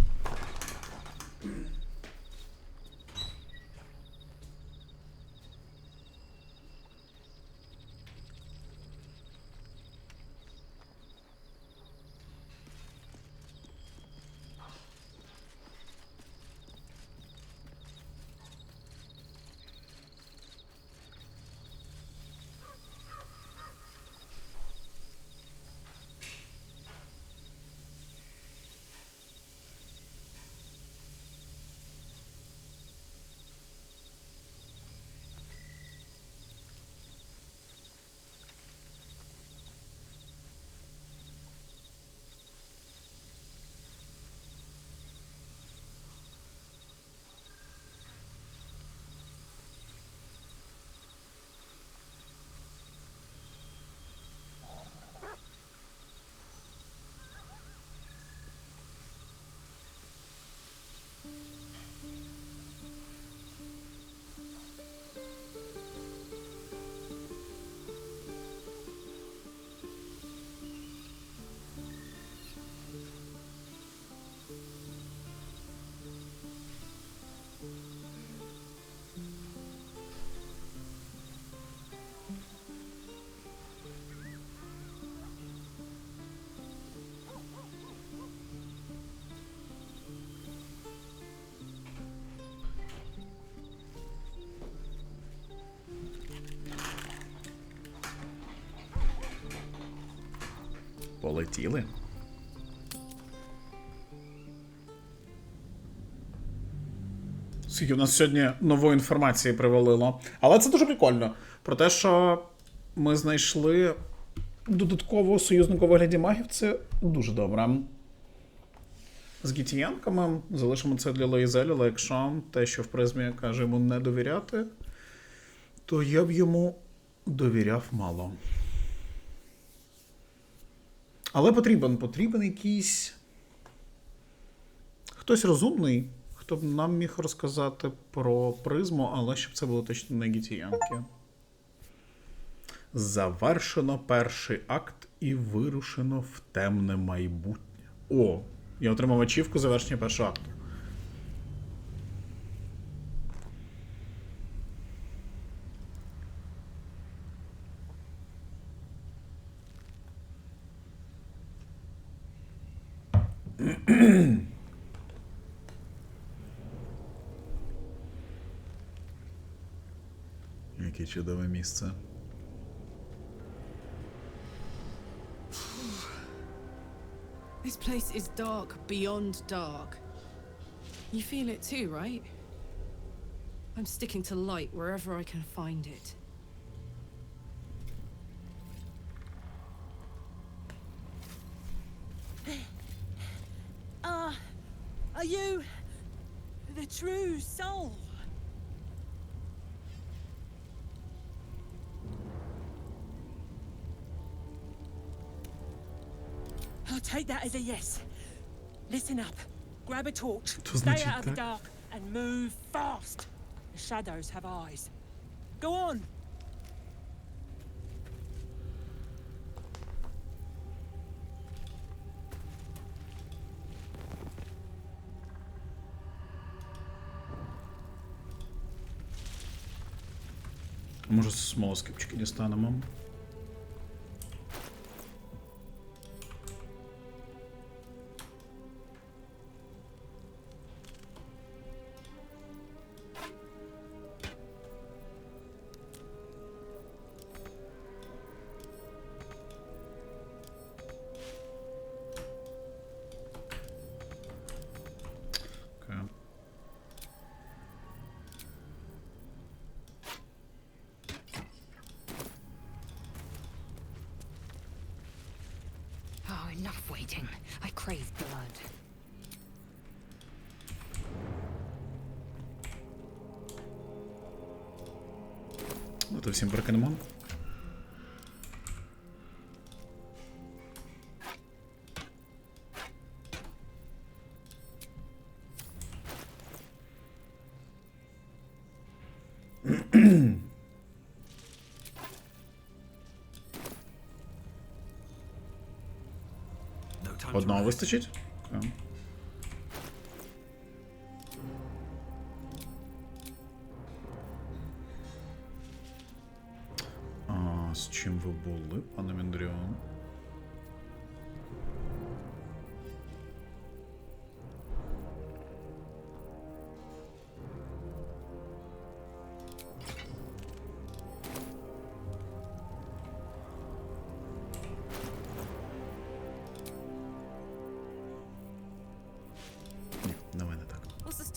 Speaker 1: Полетіли. Скільки в нас сьогодні нової інформації привалило. Але це дуже прикольно. Про те, що ми знайшли додаткового союзника у вигляді магів, це дуже добре. З гітіянками залишимо це для Лейзель, але якщо те, що в призмі каже йому не довіряти, то я б йому довіряв мало. Але потрібен якийсь хтось розумний, хто б нам міг розказати про призму, але щоб це було точно не гітіянки. Завершено перший акт і вирушено в темне майбутнє. О, я отримав ачівку завершення першого акту. Яке чудове місце.
Speaker 11: This place is dark beyond dark. You feel it too, right? I'm sticking to light wherever I can find it.
Speaker 12: Are you the true soul? I'll take that as a yes. Listen up. Grab a torch. Stay out of the dark and move fast. The shadows have eyes. Go on.
Speaker 1: Може, смолоскипчики дістанемо.
Speaker 5: Enough waiting. I crave blood.
Speaker 1: Давайте всім прокинемо. Одного вистачить? Okay. А з чим ви були, пане Мендріон?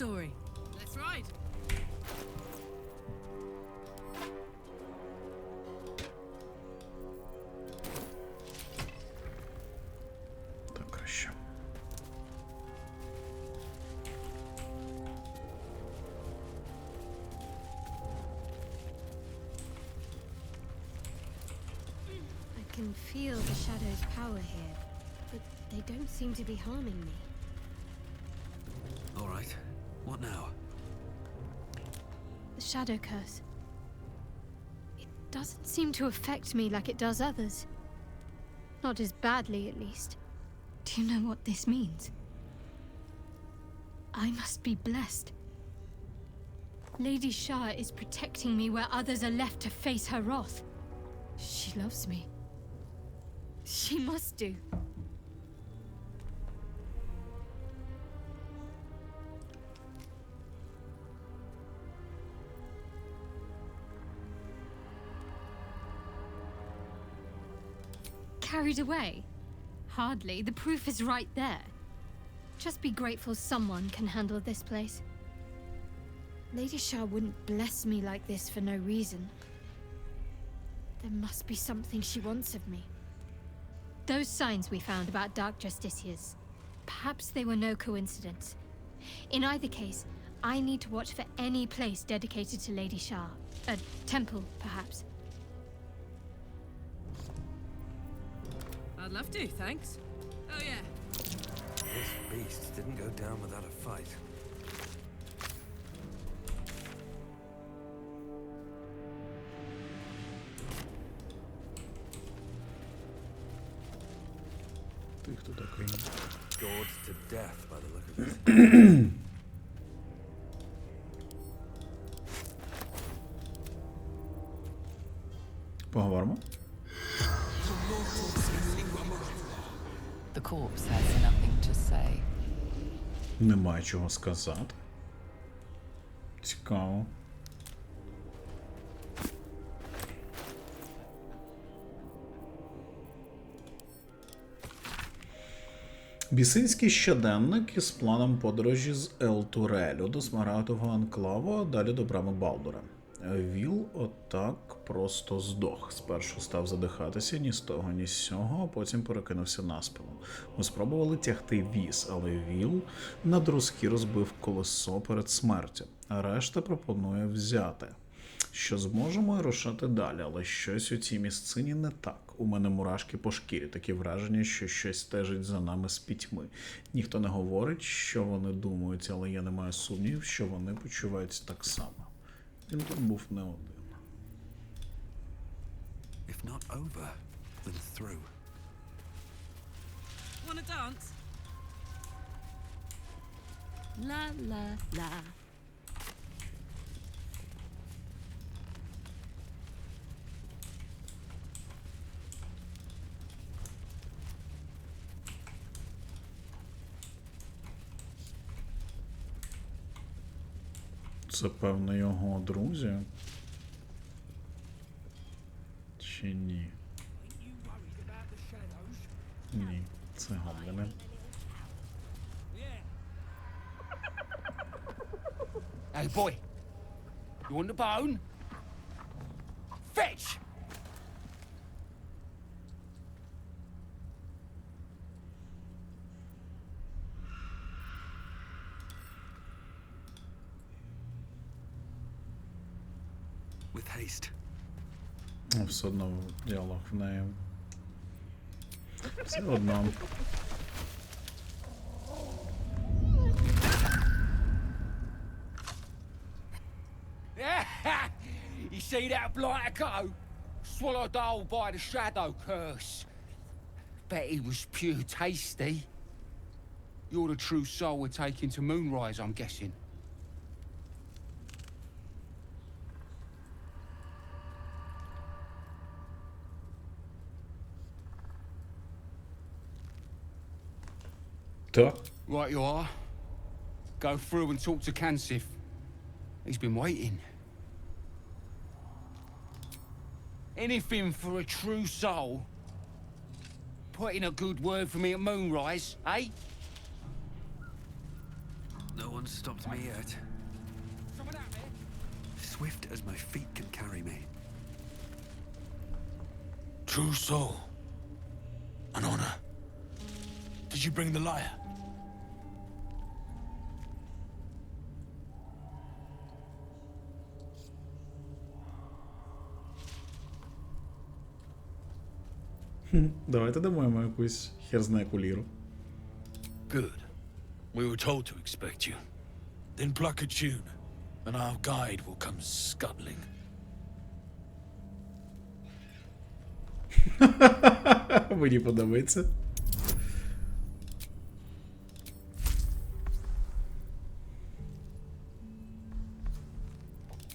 Speaker 11: Story. Let's ride.
Speaker 1: Так, краще.
Speaker 9: I can feel the shadow's power here, but they don't seem to be harming me.
Speaker 3: All right. What now?
Speaker 9: The shadow curse. It doesn't seem to affect me like it does others. Not as badly, at least. Do you know what this means? I must be blessed. Lady Shah is protecting me where others are left to face her wrath. She loves me. She must do. Carried away? Hardly. The proof is right there. Just be grateful someone can handle this place. Lady Shah wouldn't bless me like this for no reason. There must be something she wants of me. Those signs we found about Dark Justiciars, perhaps they were no coincidence. In either case, I need to watch for any place dedicated to Lady Shah. A temple, perhaps.
Speaker 11: I'd love to, thanks. Oh yeah.
Speaker 3: This beast didn't go down without a fight.
Speaker 1: хто такий.
Speaker 3: Gored to death by the look of it.
Speaker 1: Поговоримо?
Speaker 4: The corpse has nothing to say.
Speaker 1: Немає чого сказати. Цікаво. Бісинський щоденник із планом подорожі з Ел-Турелю до Смарагдового анклаву, а далі до брами Балдура. Віл отак просто здох. Спершу став задихатися ні з того, ні з сього, а потім перекинувся на спину. Ми спробували тягти віз, але Віл на друзки розбив колесо перед смертю. А решта пропонує взяти. Що зможемо і рушати далі, але щось у цій місцині не так. У мене мурашки по шкірі, такі враження, що щось стежить за нами з пітьми. Ніхто не говорить, що вони думають, але я не маю сумнівів, що вони почуваються так само. Він тут був не один.
Speaker 3: If not over, then through.
Speaker 11: Wanna dance?
Speaker 10: La la la.
Speaker 1: Це, певно, його друзі? Чи ні? Ні, це гоблини.
Speaker 13: Hey, boy. You want the bone? Fetch!
Speaker 3: With haste.
Speaker 1: Все одно діалог в неї. Все одно.
Speaker 13: You see that blighter go? Swallowed whole by the shadow curse. Bet he was pure tasty. You're the true soul we're taking to Moonrise, I'm guessing. Right you are. Go through and talk to Kansif. He's been waiting. Anything for a true soul. Put in a good word for me at Moonrise, eh?
Speaker 3: No one stopped me yet. Swift as my feet can carry me.
Speaker 14: True soul. An honor. Did you bring the lyre?
Speaker 1: Давайте дамо йому якусь хер знає куліру.
Speaker 14: Good. We were told to expect you. Then pluck a tune, and our guide will come scuttling.
Speaker 1: Мені подобається.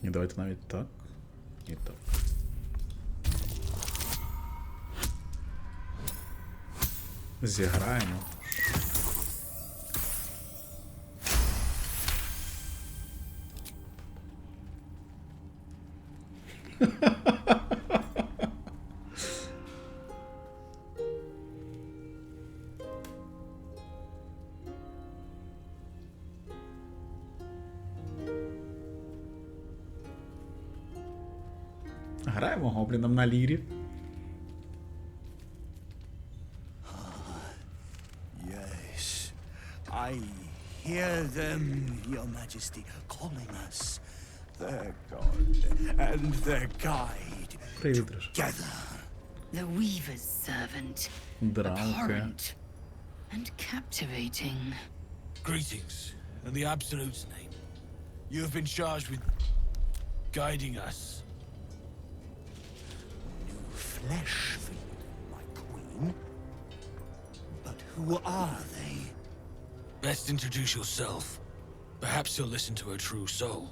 Speaker 1: І давайте навіть так. І так. Зіграємо. Граємо гобліном на лірі.
Speaker 15: Yes, I hear them, Your Majesty, calling us. Their god and their guide together.
Speaker 5: The Weaver's servant. Abhorrent and captivating.
Speaker 14: Greetings, in the Absolute's name. You have been charged with guiding us.
Speaker 15: New flesh for you, my queen. But who Who are they?
Speaker 14: Best introduce yourself. Perhaps you'll listen to a true soul.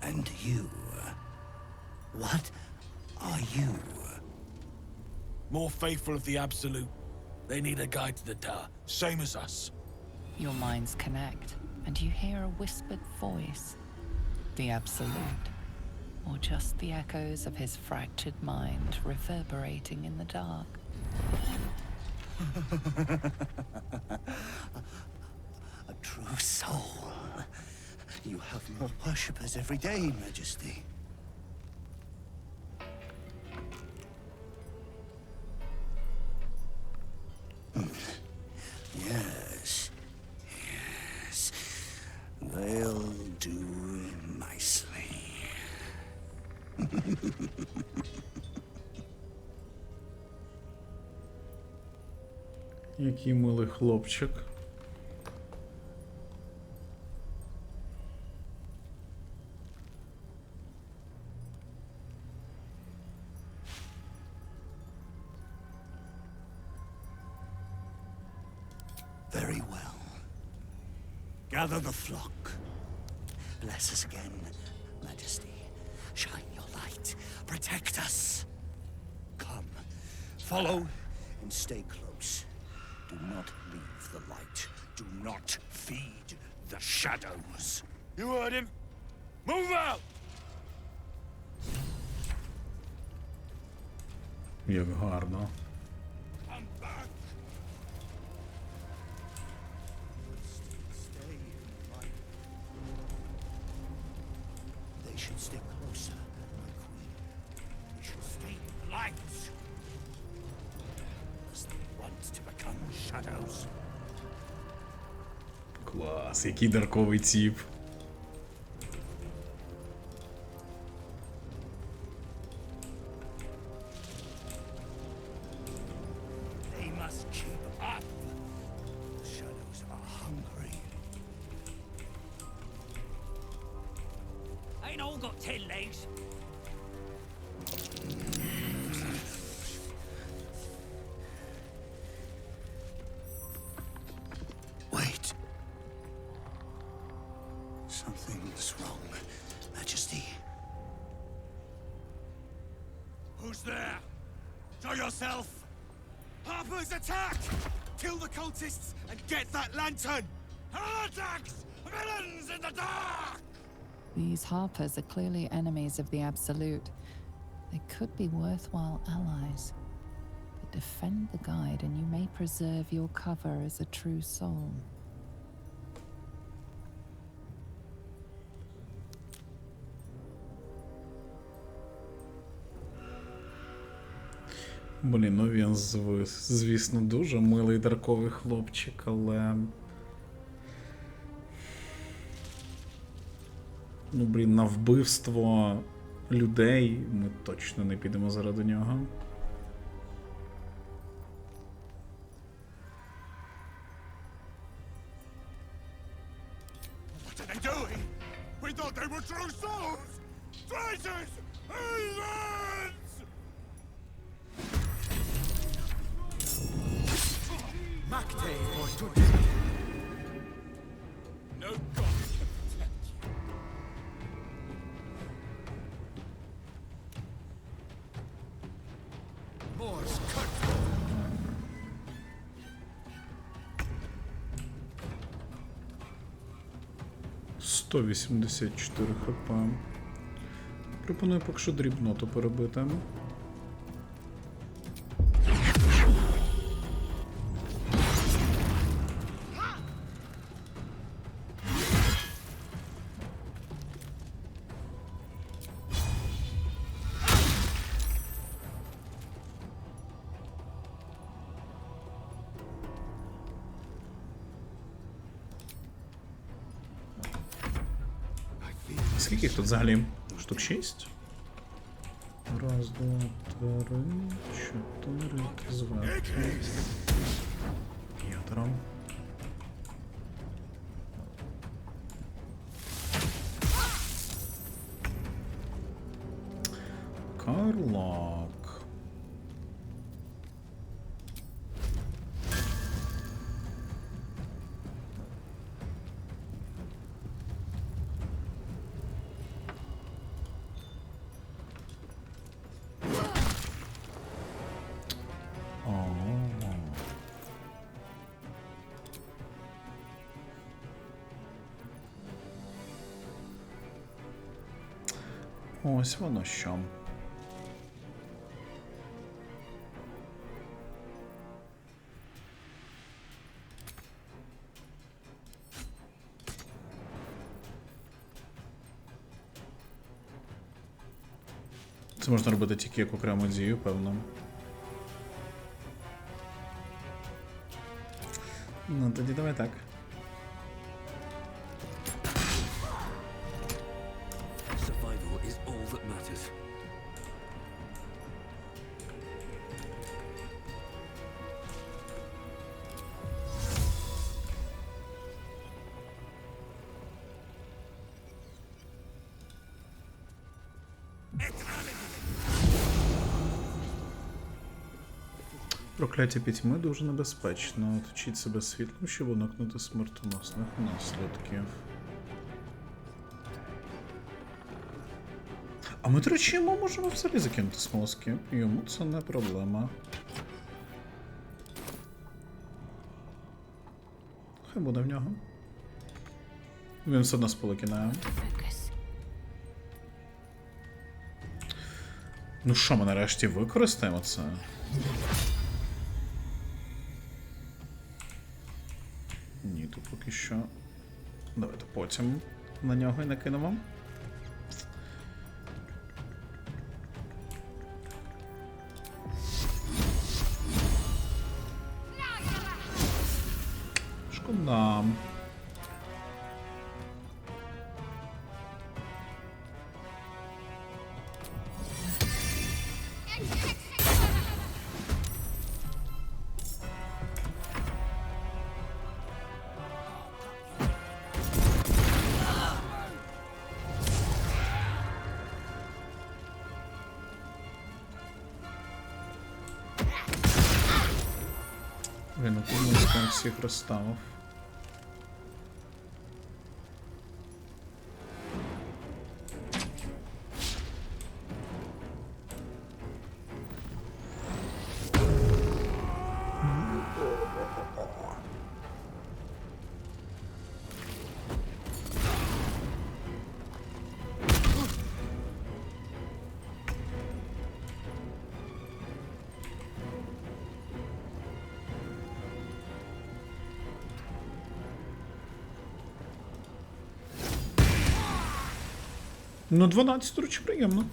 Speaker 15: And you? What are you?
Speaker 14: More faithful of the Absolute. They need a guide to the tower, same as us.
Speaker 4: Your minds connect, and you hear a whispered voice. The Absolute. Or just the echoes of his fractured mind reverberating in the dark.
Speaker 15: A true soul. You have more worshippers every day, Majesty. Yes. Yes. They'll do nicely.
Speaker 1: Який милий хлопчик.
Speaker 15: Very well. Gather the flock. Bless us again, Majesty. Shine your light. Protect us. Come. Follow and stay close. Do not leave the light. Do not feed the shadows.
Speaker 14: You heard him. Move out!
Speaker 1: Як гарно.
Speaker 15: Come back. Stay in light. They should stay closer, my queen. They should stay in the light. As they want to become shadows.
Speaker 1: Клас, який дарковий тіп.
Speaker 15: They must keep up. The shadows are hungry.
Speaker 12: Ain't all got 10 legs.
Speaker 15: Wait. Something's wrong, Majesty.
Speaker 14: Who's there? Show yourself! Harper's attack! Kill the cultists and get that lantern! Heretics! Villains in the dark!
Speaker 4: These Harpers are clearly enemies of the Absolute. They could be worthwhile allies. But defend the guide and you may preserve your cover as a true soul.
Speaker 1: Блін, ну він, звісно, дуже милий дарковий хлопчик, але... Ну, блін, на вбивство людей ми точно не підемо заради нього.
Speaker 14: What are they doing? We thought they were true souls! Traitors! Heathens! Macte or Tutsi. No god can protect you. Moore's cut.
Speaker 1: 184 хп. Пропоную поки що дрібноту перебити. Скільки їх тут взагалі? Штук 6? Раз, два, три, чотири, зверху. 5. Карлок. Ось воно що. Це можна робити тільки як окрему дію, певно. Ну, тоді давай так.
Speaker 3: Survival is all that matters.
Speaker 1: Прокляття пітьми дуже небезпечно. Оточіть себе світлом, щоб уникнути смертоносних наслідків. А ми, до речі, йому можемо взагалі закинути смолоски. Йому це не проблема. Хай буде в нього. Він все одно сполокинає. Ну що, ми нарешті використаємо це? Ні, тут поки що. Давайте потім на нього і накинемо. Шкода. Він опинився, всіх розставив. Ну, 12, до речі, приємно.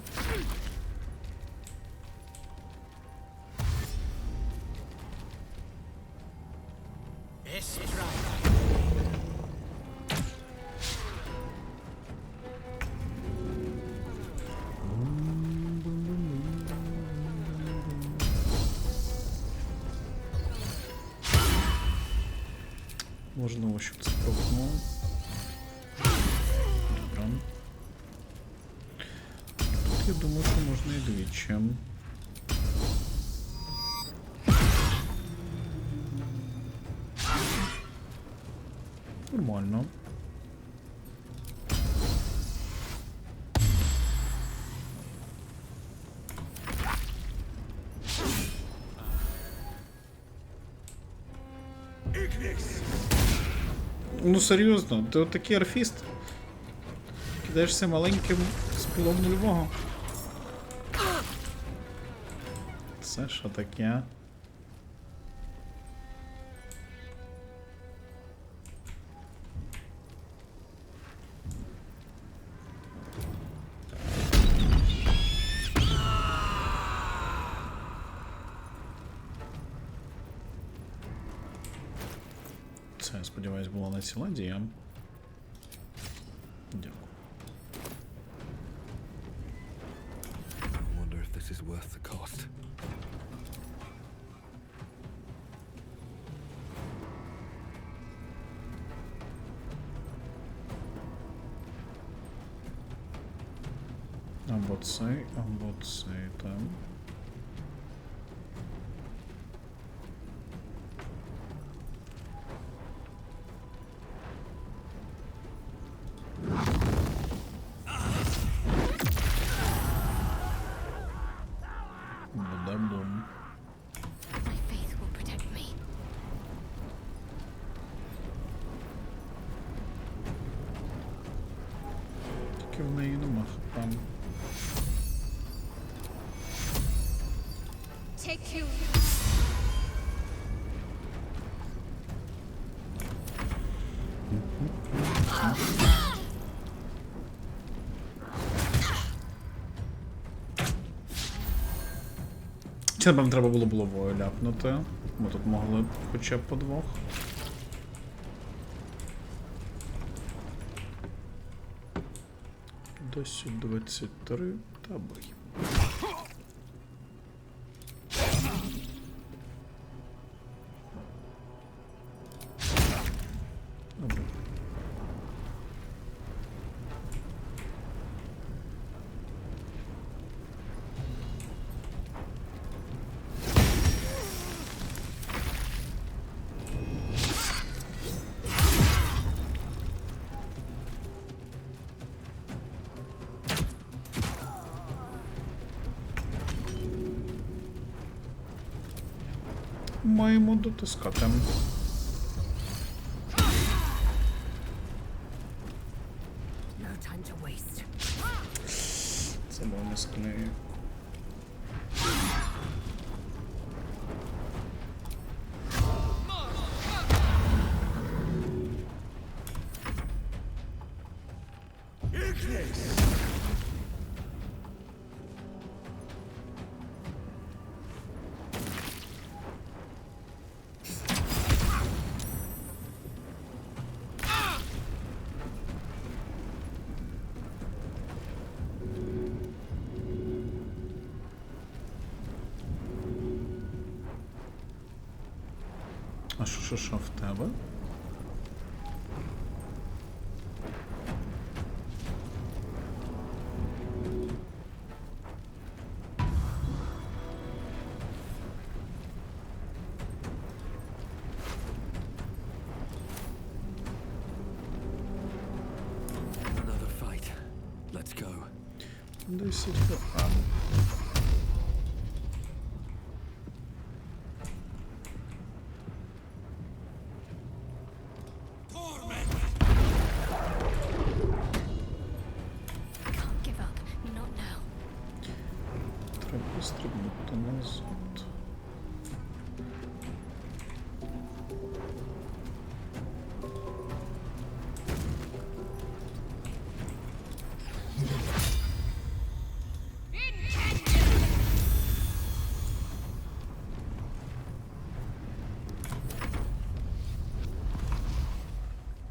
Speaker 1: Можливо, щоб це прокнув. Добре. Я думаю, що можна і двічі. Нормально. Ну серйозно, ти от такий арфіст. Кидаєшся маленьким спілом нульового. Це що таке? Це, я сподіваюсь, була не ціла дія. Дякую.
Speaker 3: I wonder if this is worth the cost.
Speaker 1: Або цей там. Бадабум.
Speaker 9: My faith will protect me.
Speaker 1: Тільки в неї нема хпам.
Speaker 9: Take you.
Speaker 1: Чи напевно треба було булавою ляпнути? Ми тут могли б хоча б по двох. Досі 23 та бий. Добре. Маємо дотискати.
Speaker 5: No time to waste.
Speaker 1: Це було не склею. А що в тебе?
Speaker 14: Another fight. Let's go.
Speaker 1: 10 хп.
Speaker 9: Can't give up. Not now.
Speaker 1: Треба стрибнути назад.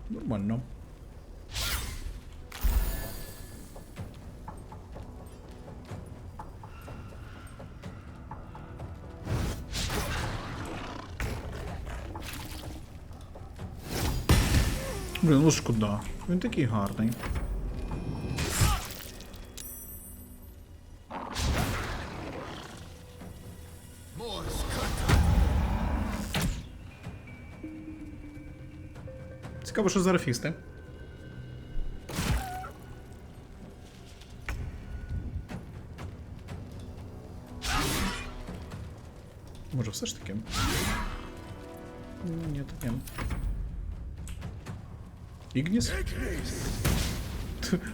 Speaker 1: Нормально. Блін, ну шкода. Він такий гарний. Цікаво, що за рафісти. Може, все ж таки? Ні, таке. Ігніс?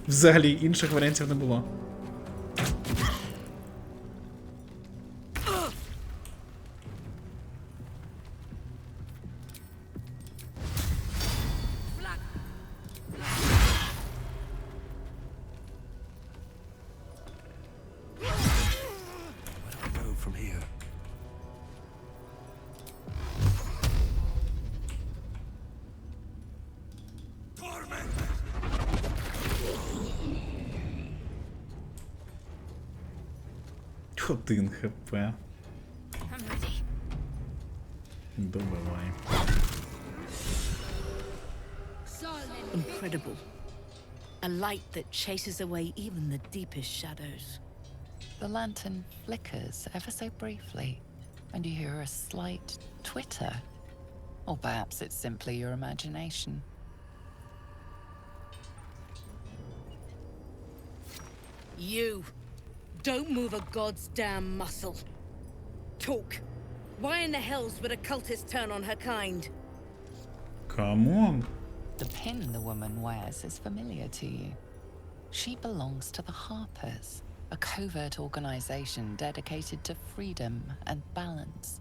Speaker 1: Взагалі інших варіантів не було. Один хп. Добивай.
Speaker 5: Incredible.
Speaker 16: A light that chases away even the deepest shadows.
Speaker 4: The lantern flickers ever so briefly, and you hear a slight twitter. Or perhaps it's simply your imagination.
Speaker 16: You! Don't move a god's damn muscle. Talk. Why in the hells would a cultist turn on her kind?
Speaker 1: Come on.
Speaker 4: The pin the woman wears is familiar to you. She belongs to the Harpers, a covert organization dedicated to freedom and balance.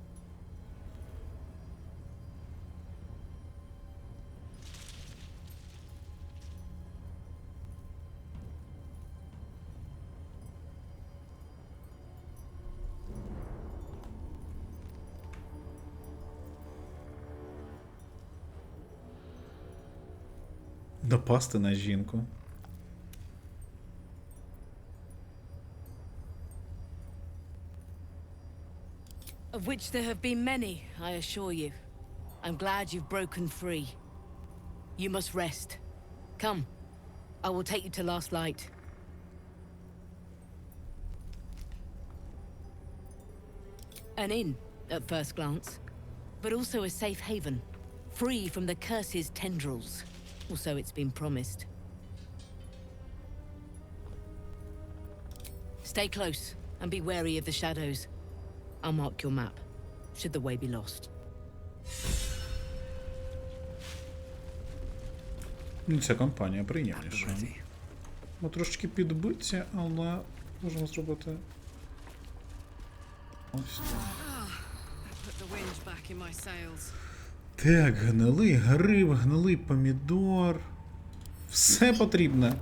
Speaker 1: Допасти на жінку.
Speaker 16: Of which there have been many, I assure you. I'm glad you've broken free. You must rest. Come, I will take you to Last Light. An inn, at first glance, but also a safe haven, free from the curse's tendrils. Or so it's been promised. Stay close and be wary of the shadows. I'll mark your map, should the way be lost.
Speaker 1: Ця компанія приємніша. Ми трошечки підбиті, але можемо зробити ось так. Так, гнилий гриб, гнилий помідор. Все потрібне.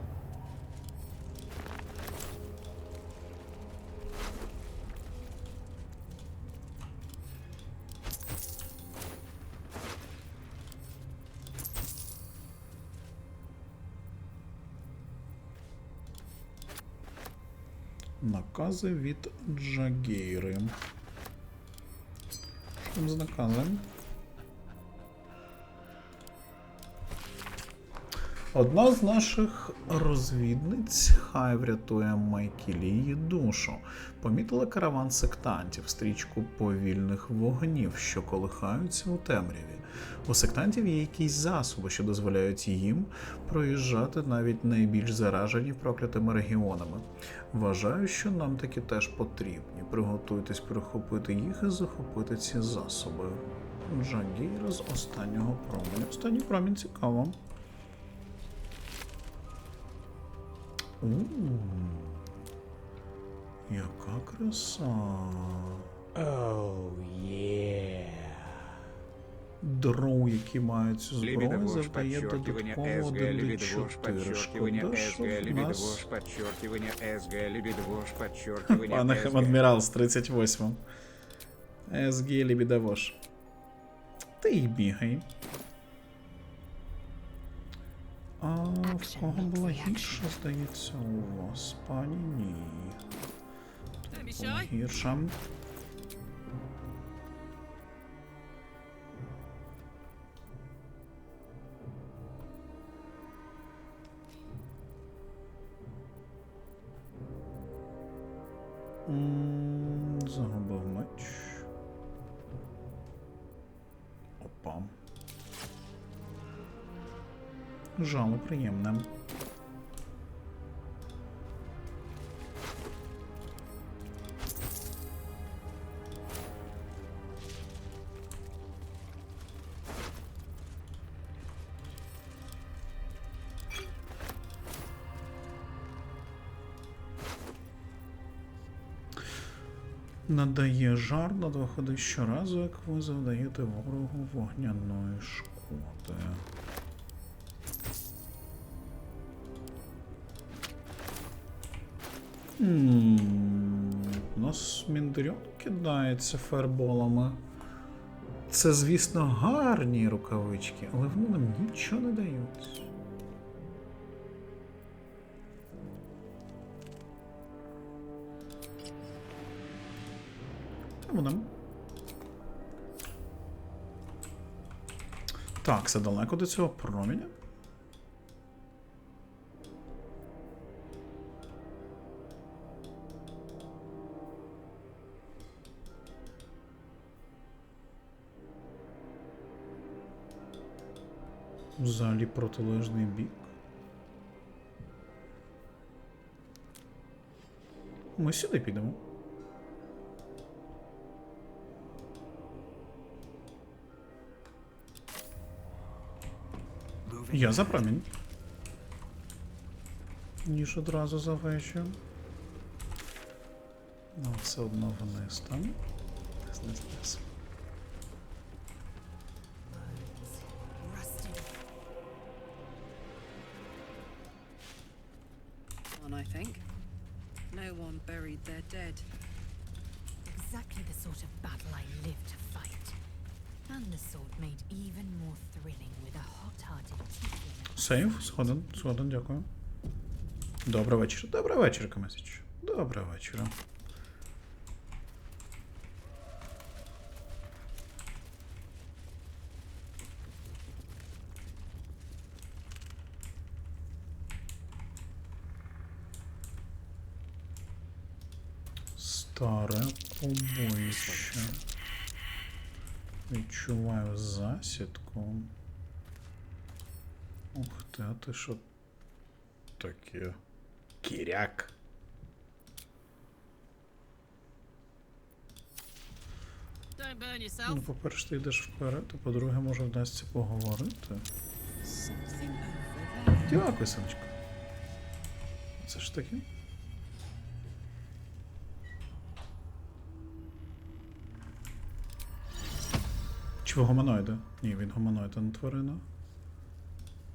Speaker 1: Накази від Джагейри. Що там за накази? Одна з наших розвідниць, хай врятує Майкілі її душу, помітила караван сектантів, стрічку повільних вогнів, що колихаються у темряві. У сектантів є якісь засоби, що дозволяють їм проїжджати навіть найбільш заражені проклятими регіонами. Вважаю, що нам таки теж потрібні. Приготуйтесь перехопити їх і захопити ці засоби. Джагейра з останнього променя. Останній промінь цікаво. Яка краса. Дроу, які мають цю зброю, завдає додатково 1d4. Шкода, що в нас... Пане адмірал з 38. СГ Лібідавош. Ти й бігай. А в кого було гірше, здається, у вас, пані? Ні. Тут було гірше. Загубив меч. Опа. Жало приємне. Надає жар на 2 ходи щоразу, як ви завдаєте ворогу вогняної шкоди. У нас Міндерьон кидається фаерболами. Це, звісно, гарні рукавички, але вони нам нічого не дають. Будемо. Так, це далеко до цього променя. Взагалі протилежний бік. Ми сюди підемо. Я за промінь. Ніж одразу за вечір. Ну, все одно вниз там. Знес.
Speaker 11: I think. No one buried their dead.
Speaker 5: Exactly the sort of battle I live to fight. And the sort made even more thrilling with a hot-hearted tiefling.
Speaker 1: Сейф, згоден, дякую. Добрий вечір, Камесіч. Доброго вечора. Старе побоїще. Відчуваю засідку. Ух ти, а ти що таке? Кіряк. Ну, по-перше, ти йдеш вперед, а по-друге, може вдасться поговорити. Дякую, сонечко. Це ж таке? Чи ви гуманоїди? Ні, він гуманоїд, а не тварина.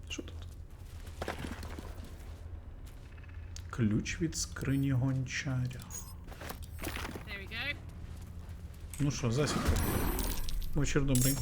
Speaker 1: Що тут? Ключ від скрині гончаря. Ну що, засідка. Вечір добрий.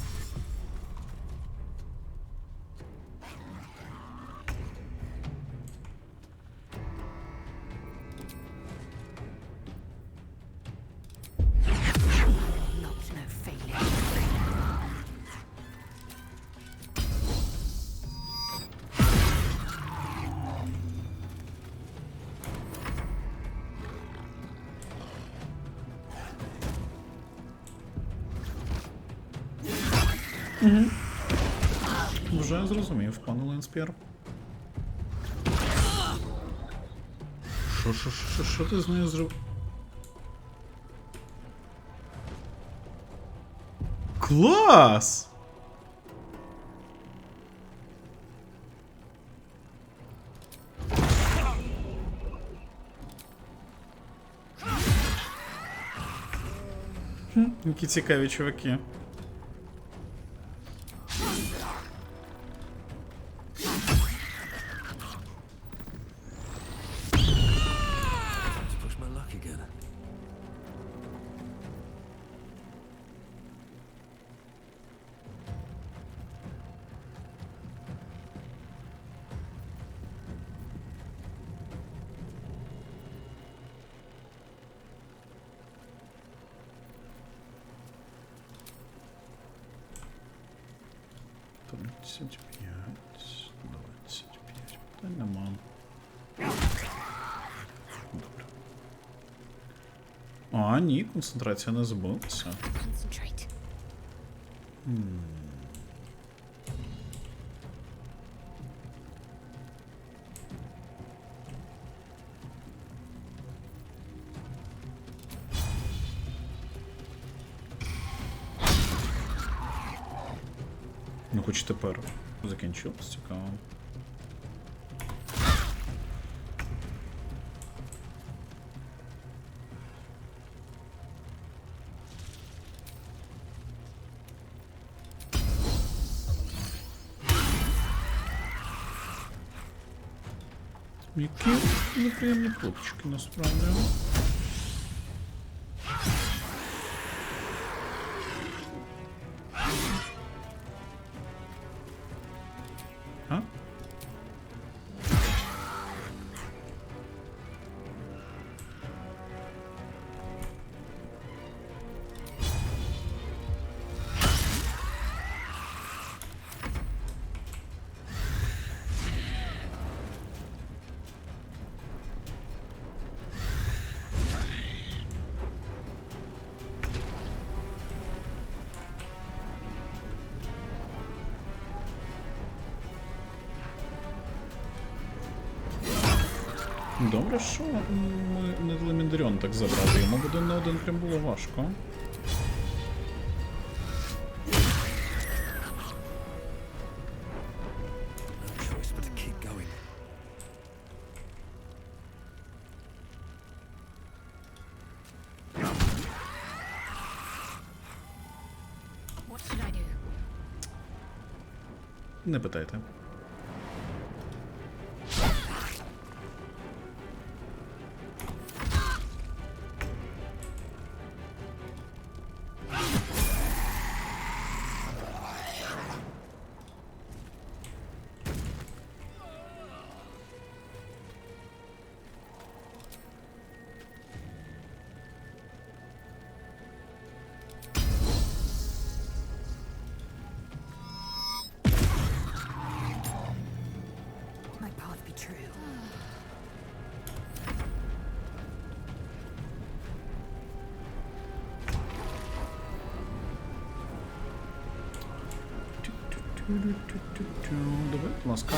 Speaker 1: Угу. Вже зрозумів, пане Ленспір. Що ти з нею зробив? Клас! Які цікаві чуваки. Питань нема. Добре. А, ні, концентрація не збилася. Ну, хоч тепер закінчилось, цікаво. Які неприємні хлопчики, насправді. А? Добре, що ми не дали Міндеріон так забрати. Йому б 1 на 1 прям було важко.
Speaker 5: What should I do?
Speaker 1: Не питайте.
Speaker 5: My path be true.
Speaker 1: Давай, ласка.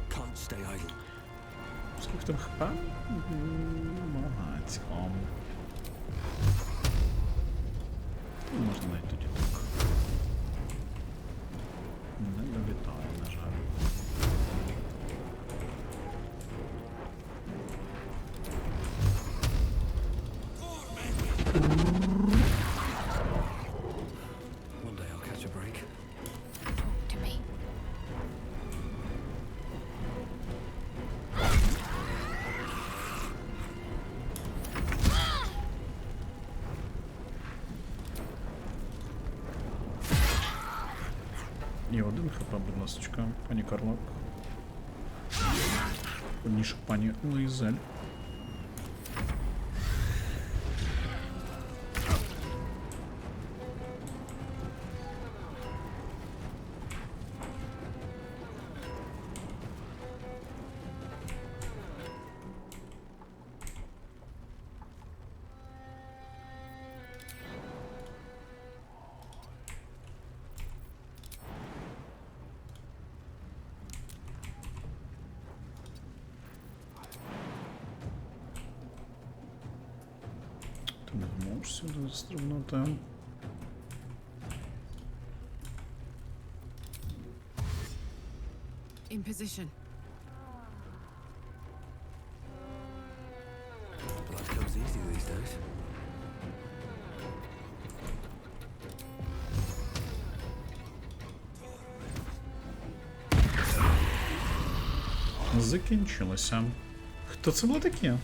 Speaker 14: Can't stay idle.
Speaker 1: Скільки там хп? Багатько. Можна навіть тоді так. Не долітає, на жаль.
Speaker 14: One day I'll catch a break.
Speaker 5: Talk to me.
Speaker 1: І 1 хп, будь ласочка, пані Карлок. Ніж пані Луїзель. Ти не можеш сюди стрибнути.
Speaker 11: In position.
Speaker 14: Life comes easy these days.
Speaker 1: Закінчилося. Хто це було таке?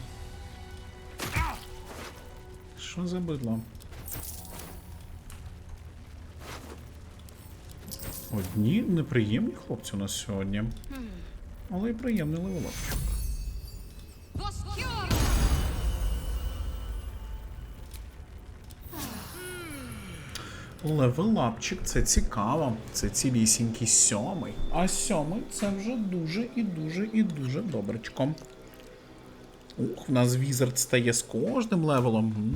Speaker 1: Що за бидло? Одні неприємні хлопці у нас сьогодні. Але й приємний левелапчик. Левелапчик, це цікаво. Це цілісінький 7-й. А 7-й це вже дуже і дуже і дуже добречко. Ух, в нас Візард стає з кожним левелом.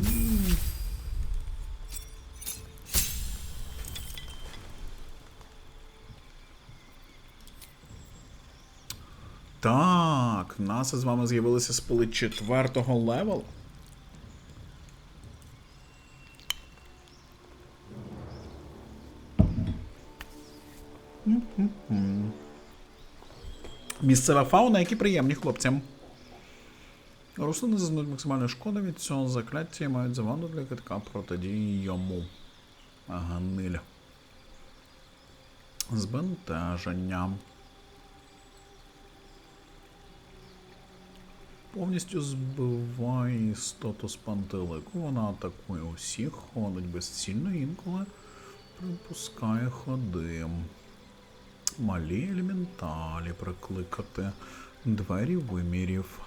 Speaker 1: Так, в нас з вами з'явилися спили 4-го левелу. Місцева фауна, які приємні хлопцям. Рослини зазнають максимальної шкоди від цього закляття і мають заваду для китка протидії йому. Ганиль. Збентеження. Повністю збиває істоту з пантелику. Вона атакує усіх, ходить безцільно, інколи припускає ходи. Малі елементалі прикликати. Двері вимірів.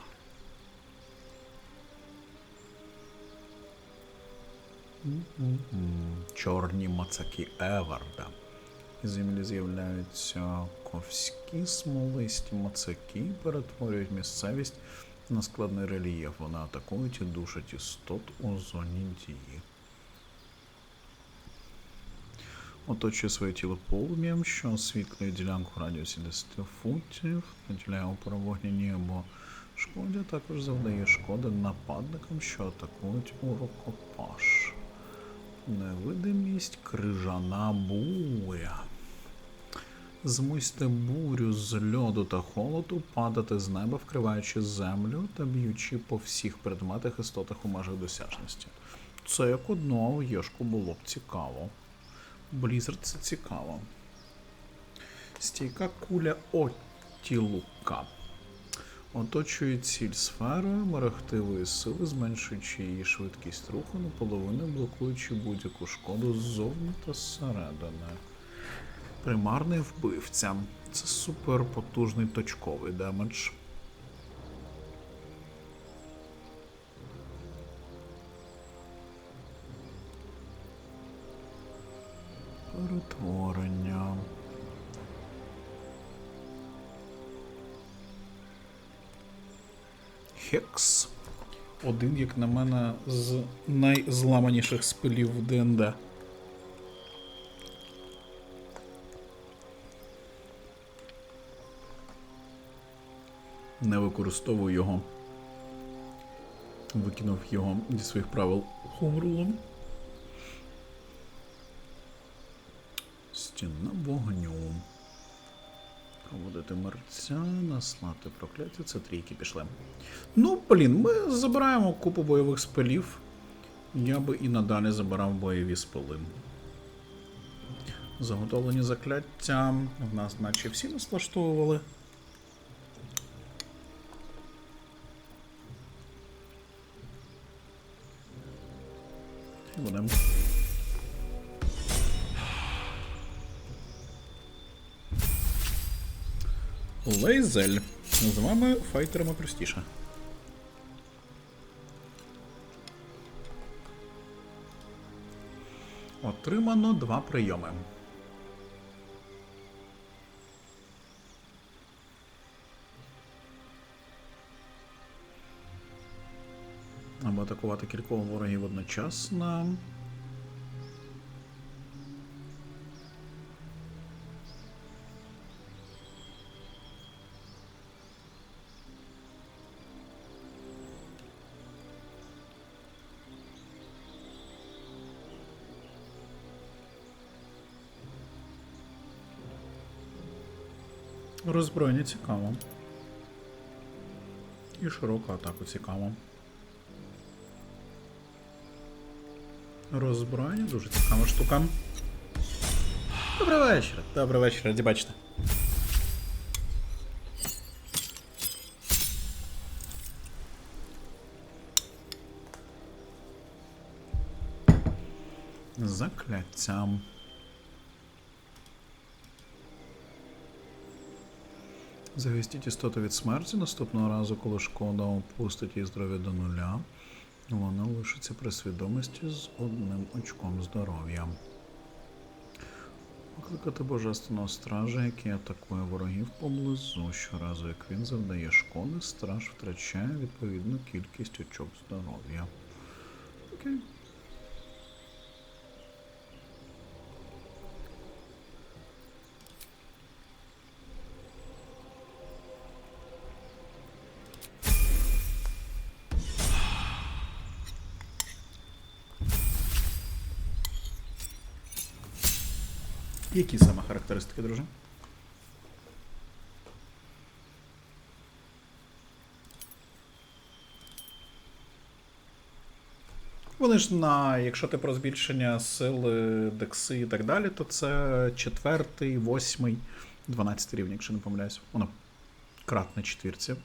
Speaker 1: Чорні мацаки Еварда. Із землі з'являються ковські смолисті мацаки, перетворюють місцевість на складний рельєф. Вони атакують і душать істот у зоні дії. Оточує своє тіло полум'ям, що освітлює ділянку в радіусі 10 футів, наділяє опору вогняні або шкоді, а також завдає шкоди нападникам, що атакують у рукопаш. Невидимість, крижана буря. Змусьте бурю з льоду та холоду падати з неба, вкриваючи землю та б'ючи по всіх предметах істотах у межах досяжності. Це як одного в Єшку було б цікаво. Blizzard це цікаво. Стійка куля Оттілука. Оточує ціль сферою мерехтивої сили, зменшуючи її швидкість руху наполовину, блокуючи будь-яку шкоду ззовні та зсередини. Примарний вбивця. Це суперпотужний точковий демедж. Перетворення. Хекс. Один, як на мене, з найзламаніших спилів в ДНД. Не використовую його. Викинув його зі своїх правил хумрулом. Стіна вогню. Проводити мерця, наслати прокляття. Це трійки пішли. Ну, блін, ми забираємо купу бойових спелів. Я би і надалі забирав бойові спели. Заготовлені закляття. В нас наче всі нас влаштовували. І будемо. Лейзель. З вами файтерами простіше. Отримано 2 прийоми. Або атакувати кількох ворогів одночасно. Роззброєння цікаво. І широка атака цікаво. Роззброєння дуже цікава штука. Добрий вечір. Добрий вечір, раді бачите. Закляття. Захистіть істоту від смерті. Наступного разу, коли шкода опустить її здоров'я до 0, вона лишиться при свідомості з 1 очком здоров'я. Викликати божественного стража, який атакує ворогів поблизу. Щоразу, як він завдає шкоди, страж втрачає відповідну кількість очок здоров'я. Окей. Які саме характеристики, друже? Вони ж якщо ти про збільшення сили, декси і так далі, то це 4-й, 8-й, 12-й рівень, якщо не помиляюсь. Воно кратне 4.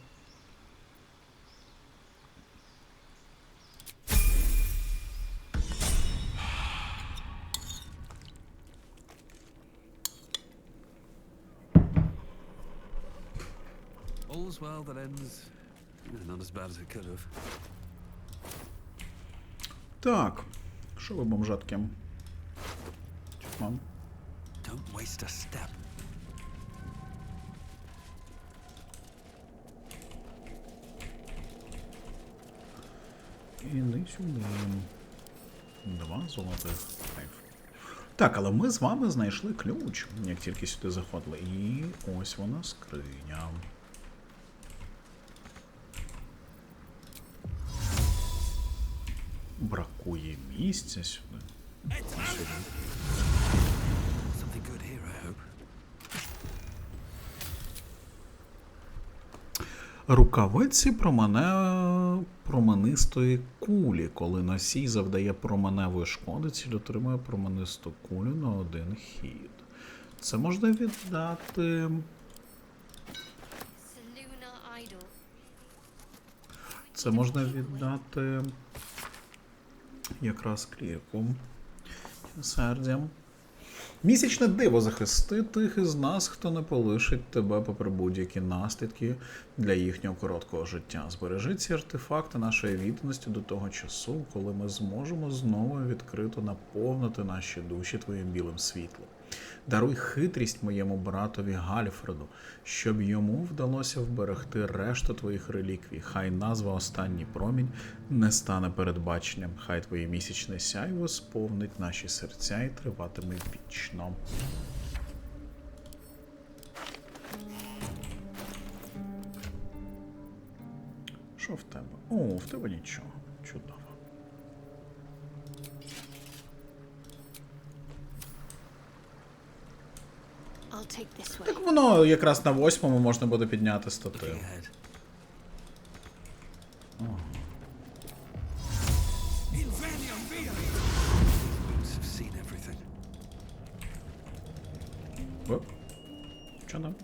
Speaker 3: All's well that ends not as bad as it could have.
Speaker 1: Так, Що ви, бомжатки? Мам.
Speaker 3: Don't waste a step.
Speaker 1: Іди сюди. 2 золотих. Так, але ми з вами знайшли ключ, як тільки сюди заходили. І ось вона скриня. Бракує місця сюди.
Speaker 3: Something good here, I hope.
Speaker 1: Рукавиці променистої кулі. Коли носій завдає променевої шкоди, ціль отримує променисту кулю на 1 хід. Це можна віддати... Це можна віддати якраз клірку. Сердям. Місячне диво захисти тих із нас, хто не полишить тебе попри будь-які наслідки для їхнього короткого життя. Збережи ці артефакти нашої відданості до того часу, коли ми зможемо знову відкрито наповнити наші душі твоїм білим світлом. Даруй хитрість моєму братові Гальфреду, щоб йому вдалося вберегти решту твоїх реліквій. Хай назва «Останній промінь» не стане передбаченням. Хай твоє місячне сяйво сповнить наші серця і триватиме вічно. Що в тебе? О, в тебе нічого. Чудово. Так воно якраз на 8-му можна буде підняти статую. Оп. Чо нам?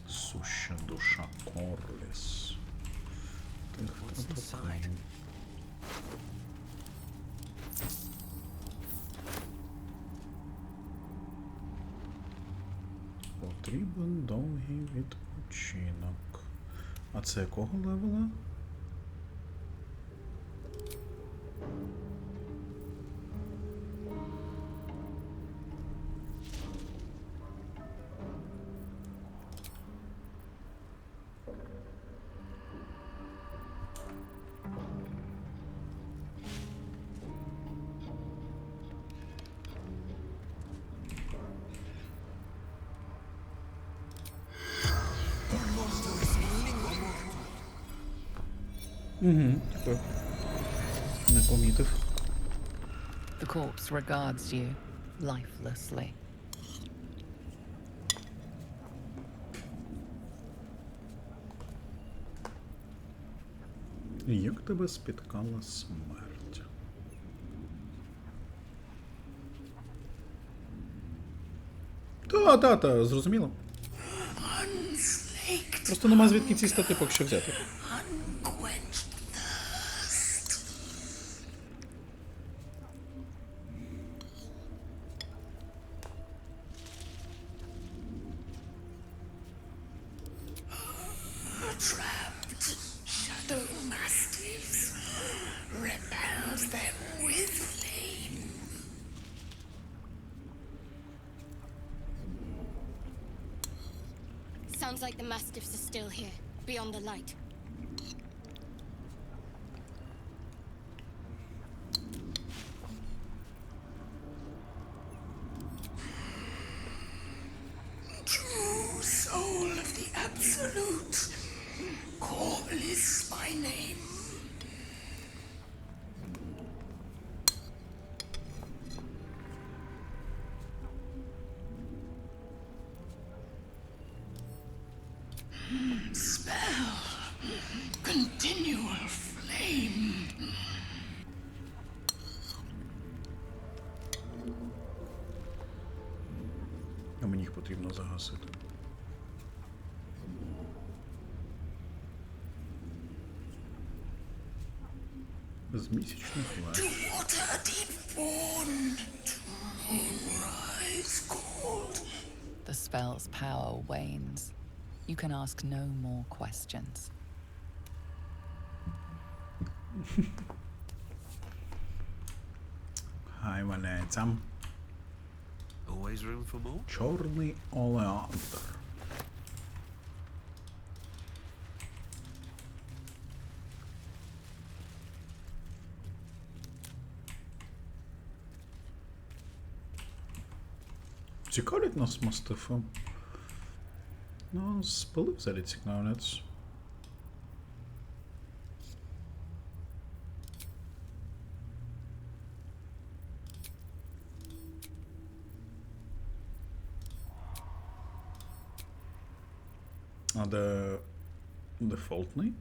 Speaker 1: Суща душа Корліс. Потрібен довгий відпочинок. А це якого левела? Дякую. Не помітив.
Speaker 4: The corpse regards you lifelessly.
Speaker 1: Як тебе спіткала смерть? Та, зрозуміло. Просто нема звідки ці стати поки що взяти.
Speaker 9: Sounds like the mastiffs are still here, beyond the light.
Speaker 15: True soul of the Absolute, Corliss my name. Spell. Continual flame.
Speaker 1: А мені їх потрібно загасити. Безмісячних леш.
Speaker 15: To water a deep
Speaker 4: The spell's power wanes. You can ask no more questions.
Speaker 1: Хай валяється.
Speaker 3: Always room for more?
Speaker 1: Чорний олеандр. Цікавлять нас мастифи? Ну, спили взагалі цікавлять. А де дефолтний?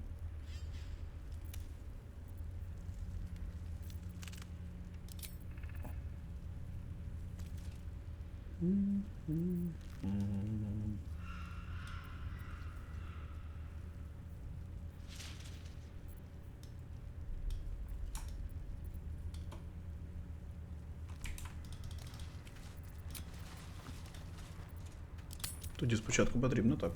Speaker 1: Тоді спочатку потрібно так.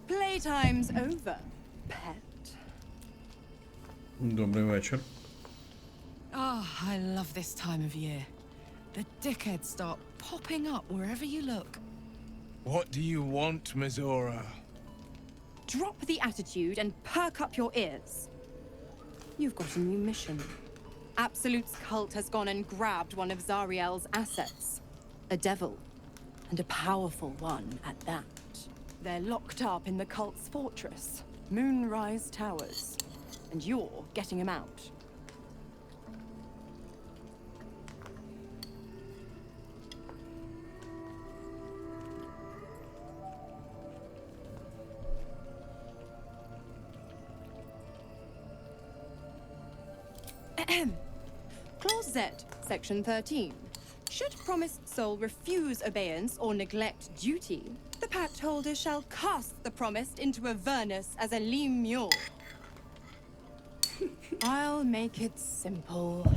Speaker 17: Playtime's over, pet.
Speaker 1: Добрий вечір.
Speaker 11: Oh, I love this time of year. The dickheads start popping up wherever you look.
Speaker 14: What do you want, Mizora?
Speaker 17: Drop the attitude and perk up your ears. You've got a new mission. Absolute's cult has gone and grabbed one of Zariel's assets. A devil. And a powerful one at that. They're locked up in the cult's fortress, Moonrise Towers. And you're getting him out. Clause Z, Section 13. Should promised soul refuse obeyance or neglect duty, the pact holder shall cast the promised into Avernus as a lemure. I'll make it simple.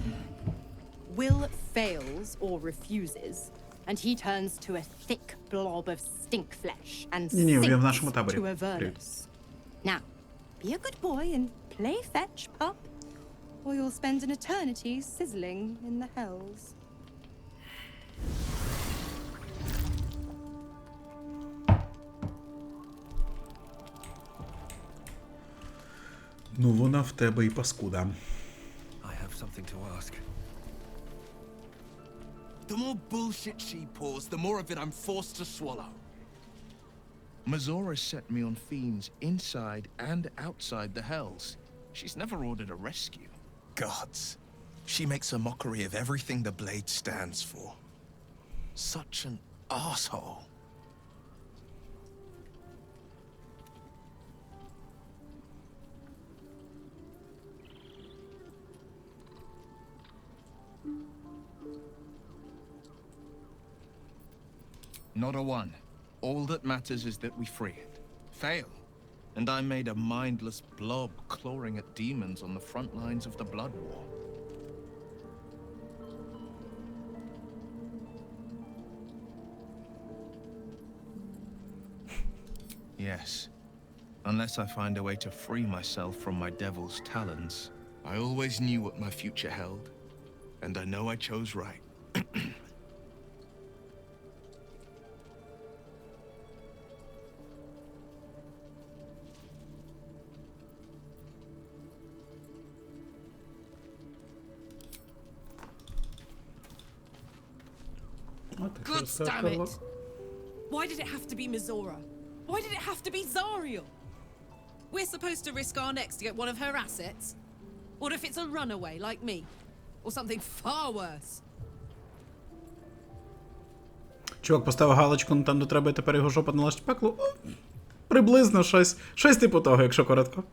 Speaker 17: Will fails or refuses, and he turns to a thick blob of stink flesh and sinks to Avernus. Now, be a good boy and play fetch, pup, or you'll spend an eternity sizzling in the hells.
Speaker 1: Ну, вона в тебе і паскуда.
Speaker 3: I have something to ask.
Speaker 14: The more bullshit she pours, the more of it I'm forced to swallow.
Speaker 18: Mizora set me on fiends inside and outside the Hells. She's never ordered a rescue.
Speaker 14: Gods. She makes a mockery of everything the Blade stands for. Such an asshole.
Speaker 18: Not a one. All that matters is that we free it. Fail, and I'm made a mindless blob clawing at demons on the front lines of the Blood War. Yes. Unless I find a way to free myself from my devil's talons. I always knew what my future held, and I know I chose right.
Speaker 11: God damn it! Why did it have to be Mizora? Why did it have to be Zariel? We're supposed to risk our necks to get one of her assets? What if it's a runaway like me? Or something far worse?
Speaker 1: Чувак поставив галочку, ну там де треба, і тепер його жопа належить пеклу. Приблизно щось. Щось типу того, якщо коротко.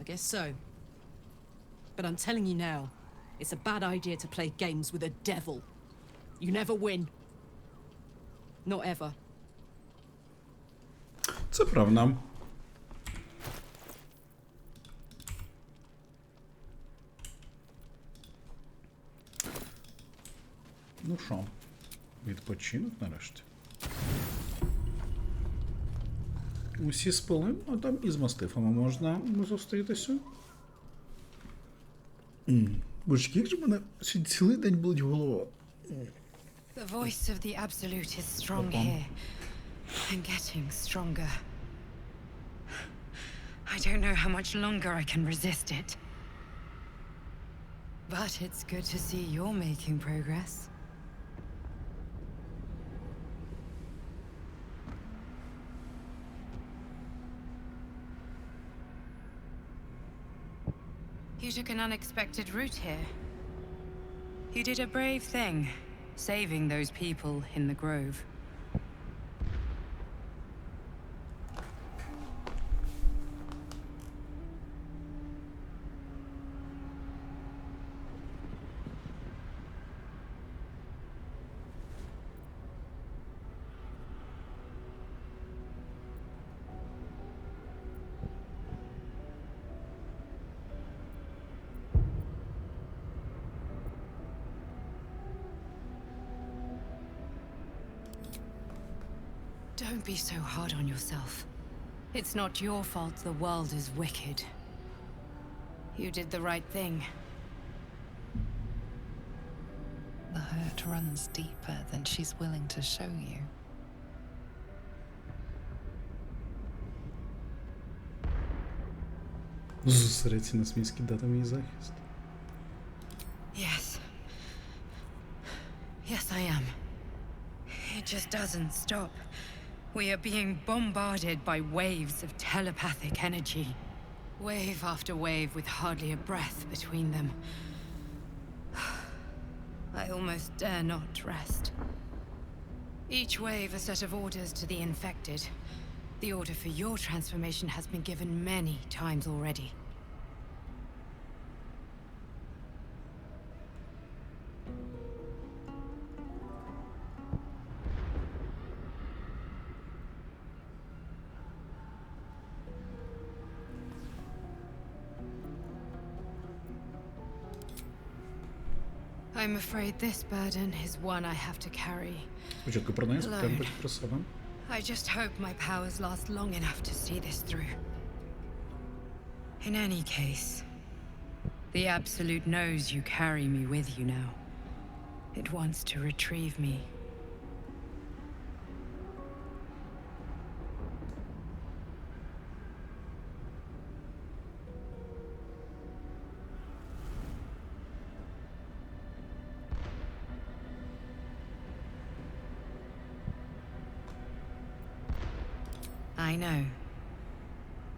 Speaker 11: guess so. But I'm telling you now, it's a bad idea to play games with a devil. You never win. Not ever.
Speaker 1: Це правда. Ну що, відпочинок нарешті. Усі спали, а там і з мастифами можна зустрітися. Боже, як же мене цілий день болить голова.
Speaker 4: The voice of the Absolute is strong here, and getting stronger. I don't know how much longer I can resist it. But it's good to see you're making progress. You took an unexpected route here. You did a brave thing, saving those people in the grove. Don't be so hard on yourself. It's not your fault the world is wicked. You did the right thing. The hurt runs deeper than she's willing to show you.
Speaker 1: Зосередься на смій скидати мій захист.
Speaker 4: Yes. Yes, I am. It just doesn't stop. We are being bombarded by waves of telepathic energy. Wave after wave with hardly a breath between them. I almost dare not rest. Each wave a set of orders to the infected. The order for your transformation has been given many times already. I'm afraid this burden is one I have to carry.
Speaker 1: Спочатку про неї, спитати
Speaker 4: Alone.
Speaker 1: про себе.
Speaker 4: I just hope my powers last long enough to see this through. In any case, the Absolute knows you carry me with you now. It wants to retrieve me. I know.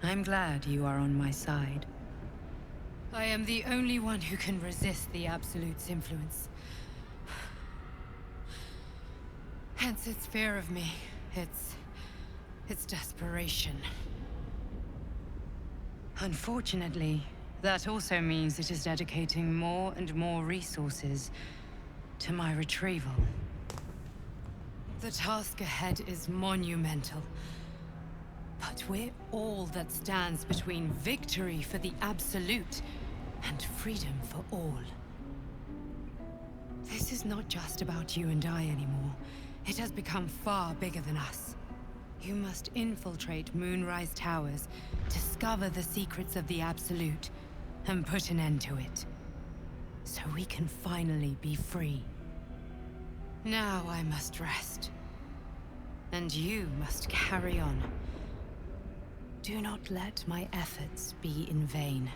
Speaker 4: I'm glad you are on my side. I am the only one who can resist the Absolute's influence. Hence its fear of me, its desperation. Unfortunately, that also means it is dedicating more and more resources to my retrieval. The task ahead is monumental. But we're all that stands between victory for the Absolute and freedom for all. This is not just about you and I anymore. It has become far bigger than us. You must infiltrate Moonrise Towers, discover the secrets of the Absolute, and put an end to it. So we can finally be free. Now I must rest. And you must carry on. Do not let my efforts be in vain.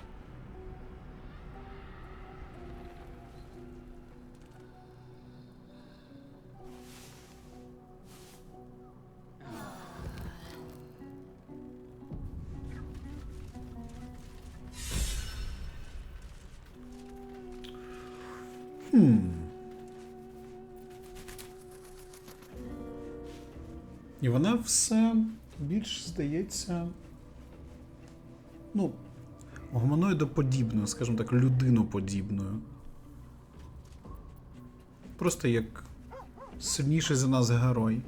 Speaker 1: І вона все більш здається. Ну, гуманоїдоподібною, скажімо так, людиноподібною. Просто як сильніший за нас герой.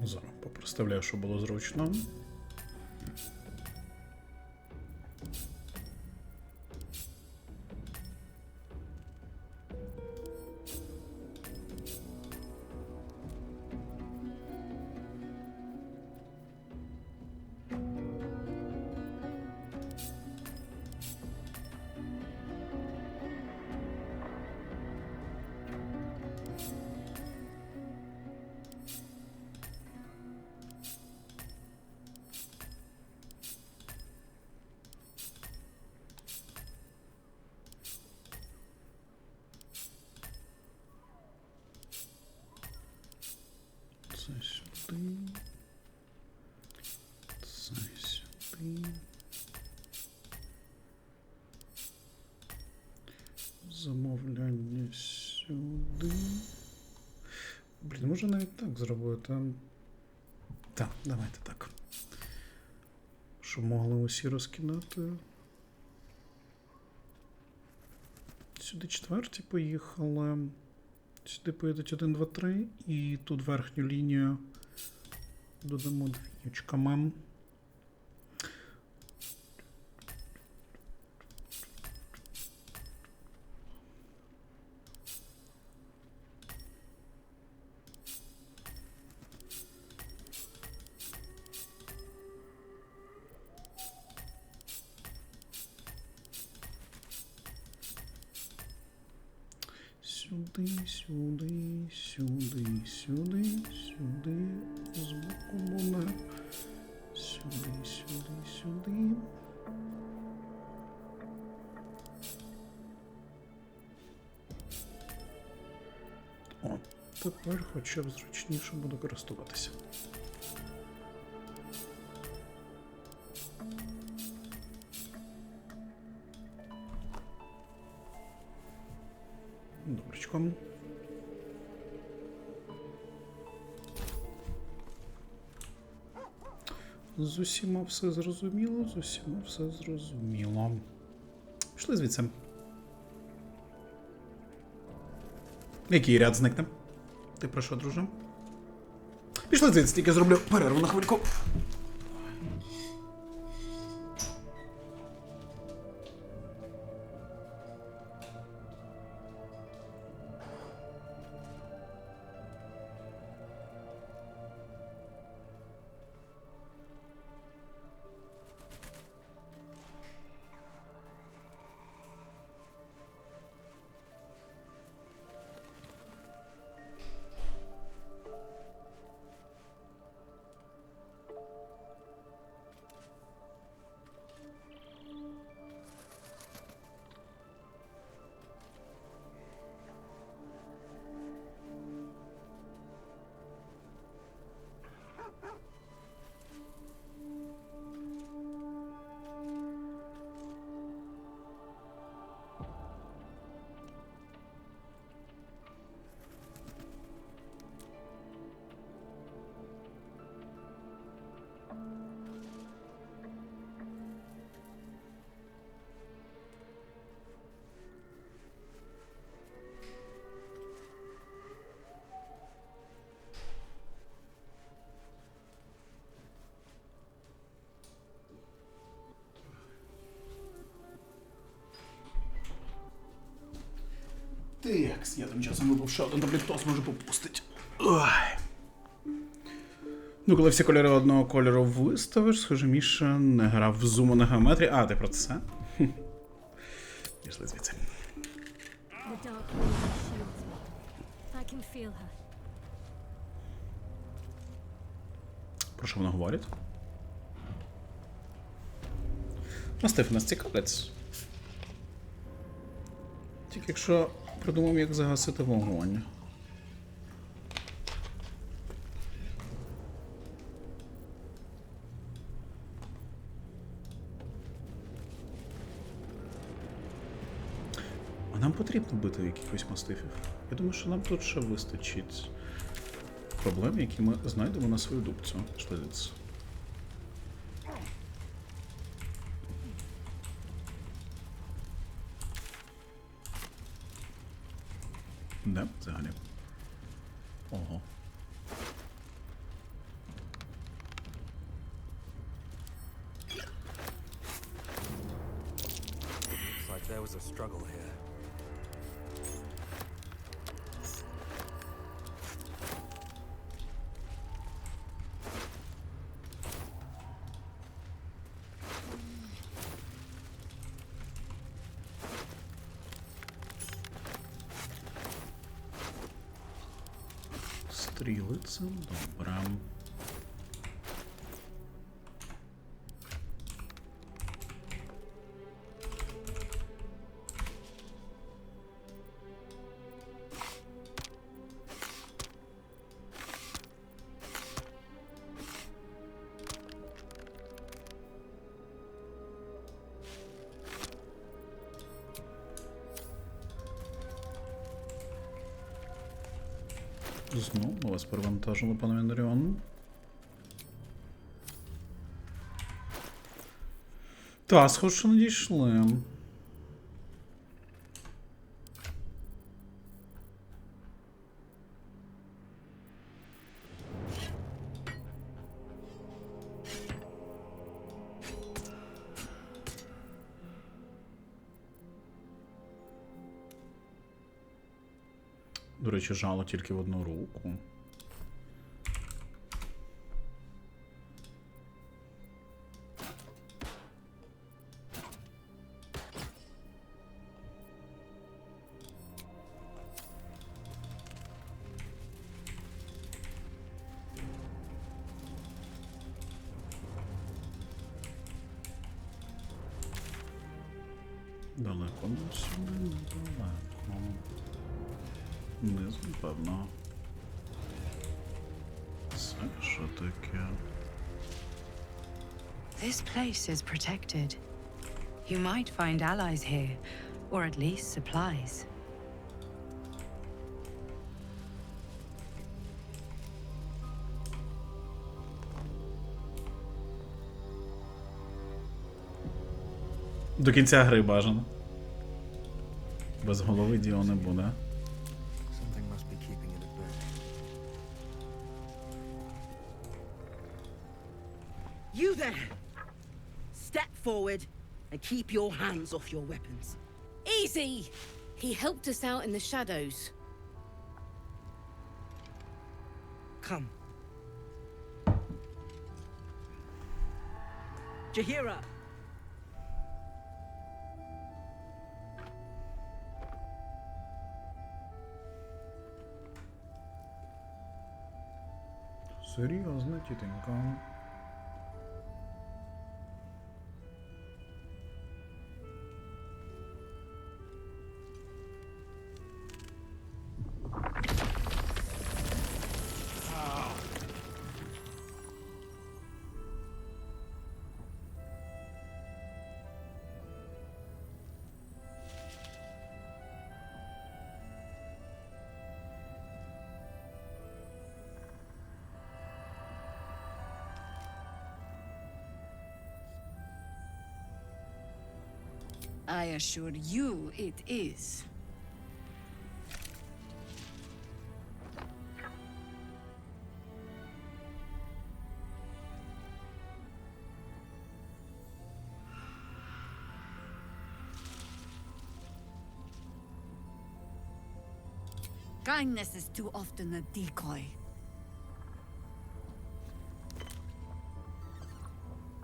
Speaker 1: Зараз попроставляю, щоб було зручно. Це сюди. Це сюди. Замовляння сюди. Блін, може навіть так зробити. Так, давайте так. Щоб могли усі розкидати. Сюди четверті поїхали. Сюди поїдуть 1, 2, 3. І тут верхню лінію додамо двічками. Сюди, сюди, сюди, сюди, сюди, з боку буде. Сюди, сюди, сюди. О, тепер хоча б зручніше буду користуватися. Добречко. З усіма все зрозуміло, з усіма все зрозуміло. Пішли звідси. Який ряд зникне? Ти про що, друже? Пішли звідси, тільки зроблю перерву на хвильку. Так, я тим часом випав ще один таблетос, можу попустити. Ой. Ну, коли всі кольори одного кольору виставиш, схоже, Міша не грав в зуму на геометрії. А, ти про це? Пішли звідси.
Speaker 9: The dark wind shields me. I can feel her.
Speaker 1: Про що вона говорить? Мастиф нас цікавить. Тільки якщо придумав, як загасити вогонь. А нам потрібно бити якихось мастифів. Я думаю, що нам тут ще вистачить проблем, які ми знайдемо на свою дубцю. Пішли звідси. Де взагалі? Ого.
Speaker 3: Looks like there was a struggle here.
Speaker 1: Стріли це добре. Знову вас перевантажили, пане Вендаріон. Та, схоже, що надійшли. До речі, жало тільки в одну руку. Далеко не сюди, недалеко. Внизу, певно. Це що таке?
Speaker 4: This place is protected. You might find allies here, or at least supplies.
Speaker 1: До кінця гри бажано. Без голови діло не буде.
Speaker 3: Something must be keeping it at bay.
Speaker 19: You there! Step forward and keep your hands off your weapons.
Speaker 16: Easy! He helped us out in the shadows.
Speaker 19: Come. Jahira!
Speaker 1: Серйозно, тітенька.
Speaker 4: I assure you it is.
Speaker 20: Kindness is too often a decoy.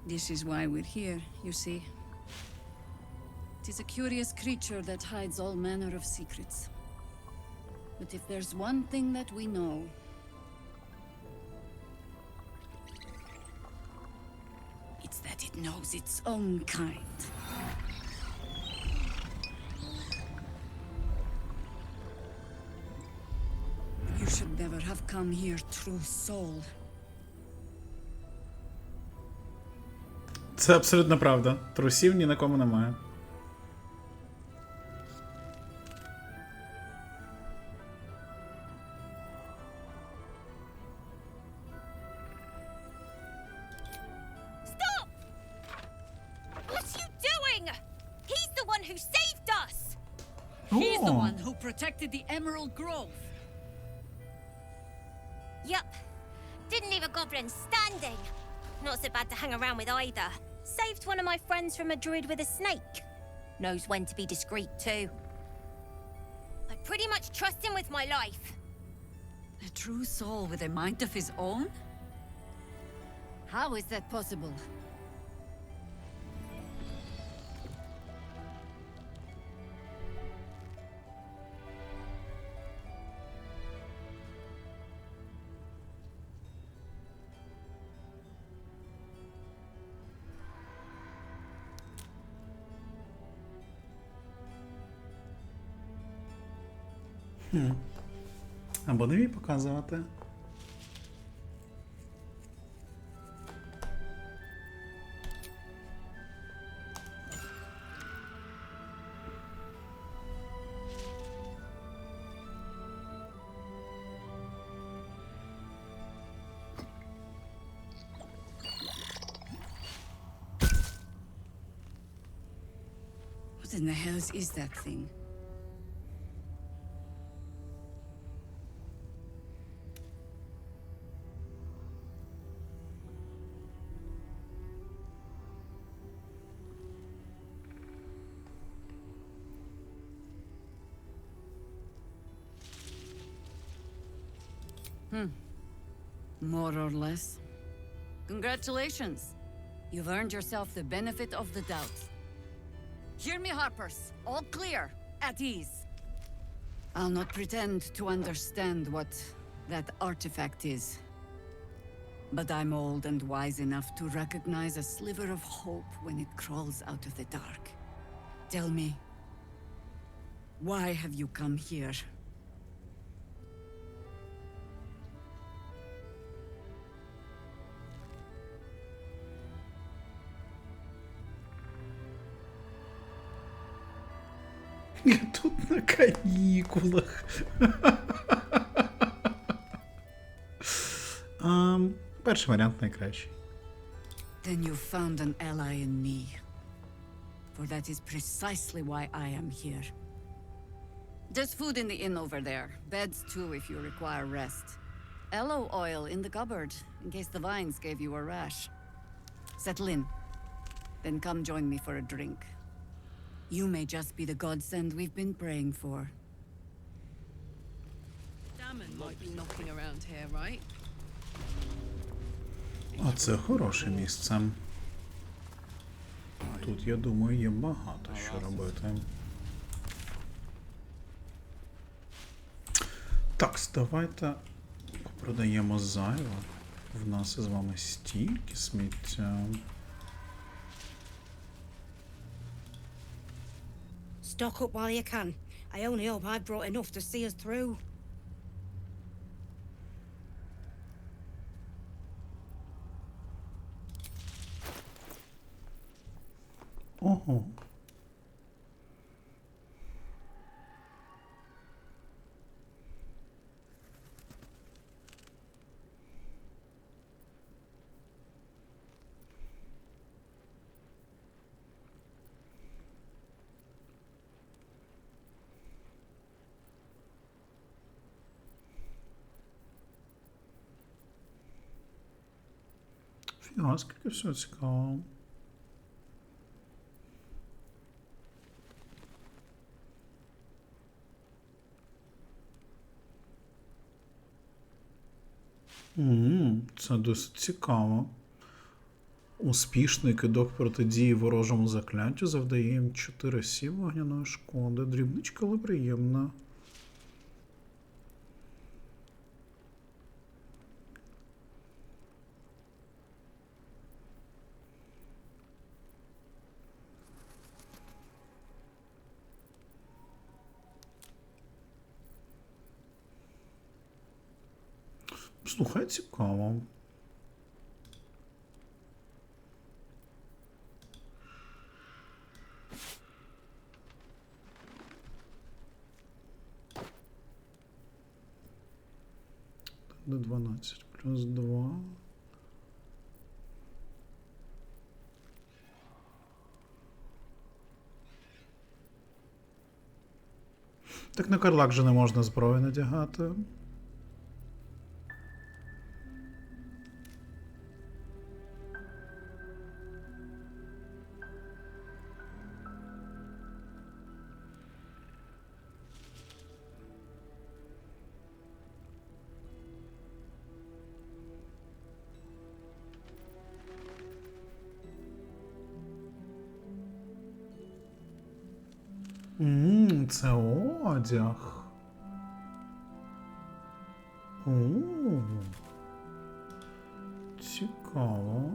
Speaker 20: This is why we're here, you see. It is a curious creature that hides all manner of secrets. But if there's one thing that we know, it's that it knows its own kind. You should never have come here, true soul.
Speaker 1: Це абсолютно правда. Трусів ні на кому немає.
Speaker 21: Stop! What are you doing? He's the one who saved us!
Speaker 20: He's the one who protected the Emerald Grove.
Speaker 21: Yup. Didn't leave a goblin standing. Not so bad to hang around with either. Saved one of my friends from a druid with a snake. Knows when to be discreet too. I pretty much trust him with my life.
Speaker 20: A true soul with a mind of his own? How is that possible?
Speaker 1: Або нові показувати.
Speaker 20: What in the hells is that thing? More or less. Congratulations. You've earned yourself the benefit of the doubt. Hear me, Harpers. All clear. At ease. I'll not pretend to understand what that artifact is. But I'm old and wise enough to recognize a sliver of hope when it crawls out of the dark. Tell me, why have you come here?
Speaker 1: Я тут на канікулах. Перший варіант найкращий.
Speaker 20: Then you found an ally in me. For that is precisely why I am here. There's food in the inn over there. Beds too if you require rest. Aloe oil in the cupboard, in case the vines gave you a rash. Settle in. Then come join me for a drink. You may just be the godsend we've been praying for.
Speaker 11: Damon might be knocking around here, right?
Speaker 1: Оце хороше місце. Тут, я думаю, є багато що робити. Так, давайте продаємо зайве. В нас із вами стільки сміття.
Speaker 22: Stock up while you can. I only hope I've brought enough to see us through.
Speaker 1: Ого. Фіга, скільки всього цікавого. Це досить цікаво. Успішний кидок протидії ворожому закляттю завдає їм 4 сів вогняної шкоди. Дрібничка, але приємна. Слухай, цікаво. До 12 плюс 2. Так на карлак же не можна зброю надягати. Це одяг. Цікаво.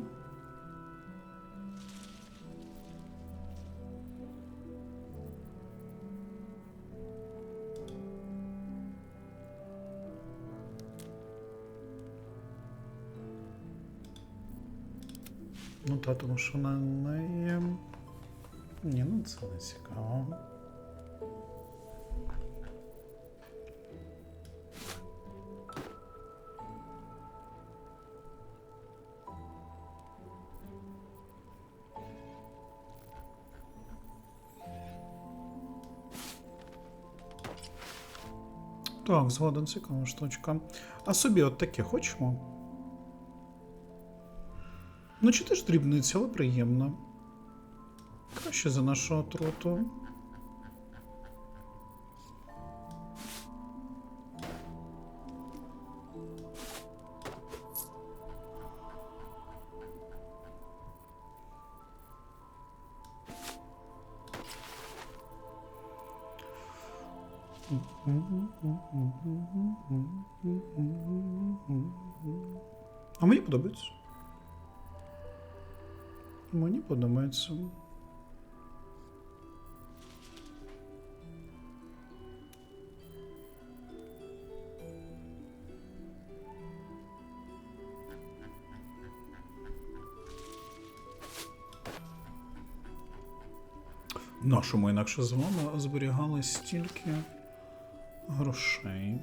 Speaker 1: Ну та, тому що на неї... Ні, ну це не цікаво. Так, згоден, цікава штучка. А собі от таке хочемо? Ну, чи теж дрібниця, але приємно. Краще за нашу отруту. А мені подобається. Мені подобається. Нашому інакше з вами зберігали стільки грошей.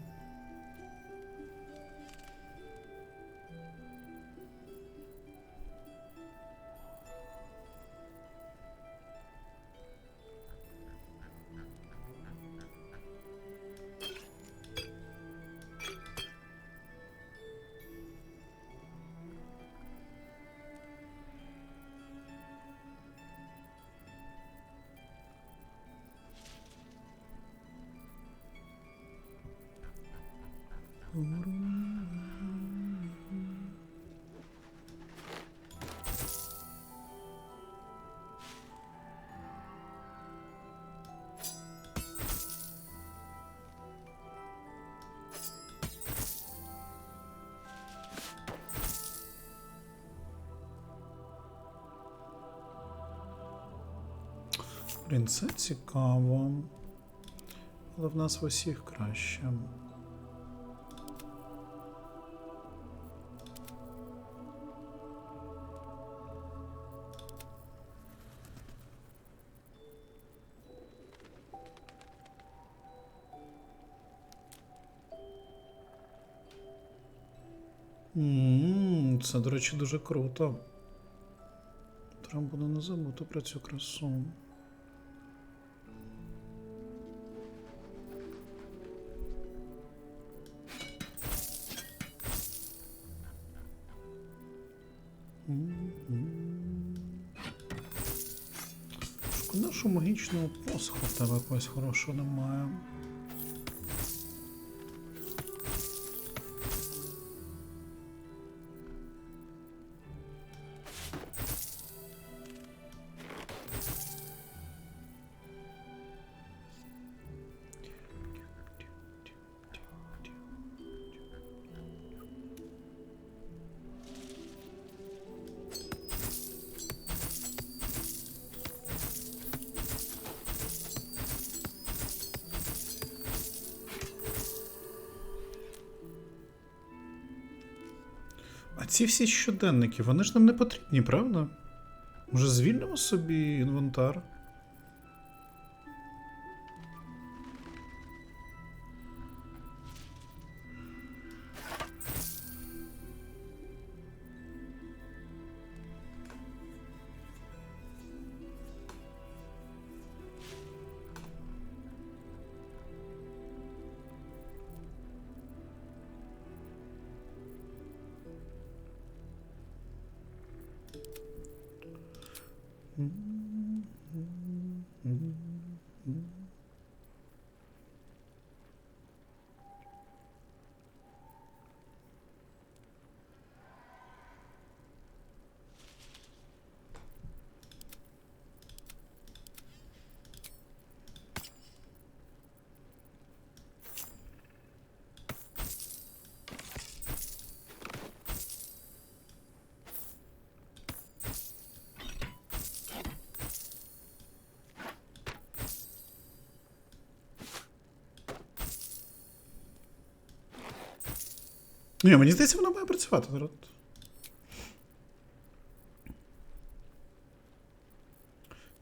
Speaker 1: Блін, це цікаво. Але в нас в усіх краще. Це, до речі, дуже круто. Треба буде не забути про цю красу. Шкода, що магічного посоху в тебе якогось хорошого немає. ці всі щоденники, вони ж нам не потрібні, правда? Може звільнимо собі інвентар? Ні, мені здається, воно має працювати зараз.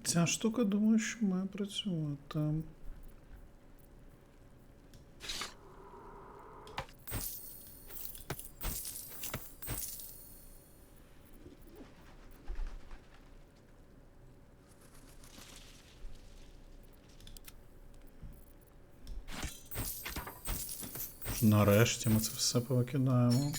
Speaker 1: Ця штука, думаю, що має працювати. Нарешті ми це все повикидаємо.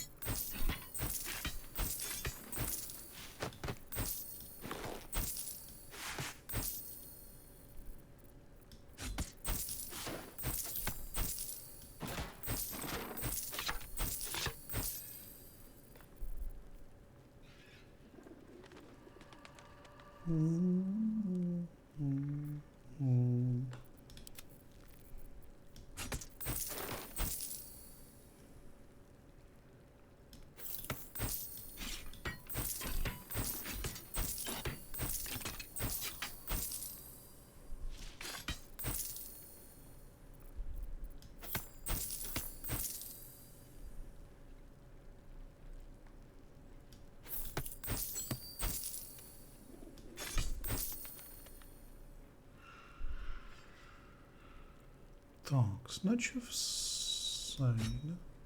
Speaker 1: Так, значить все.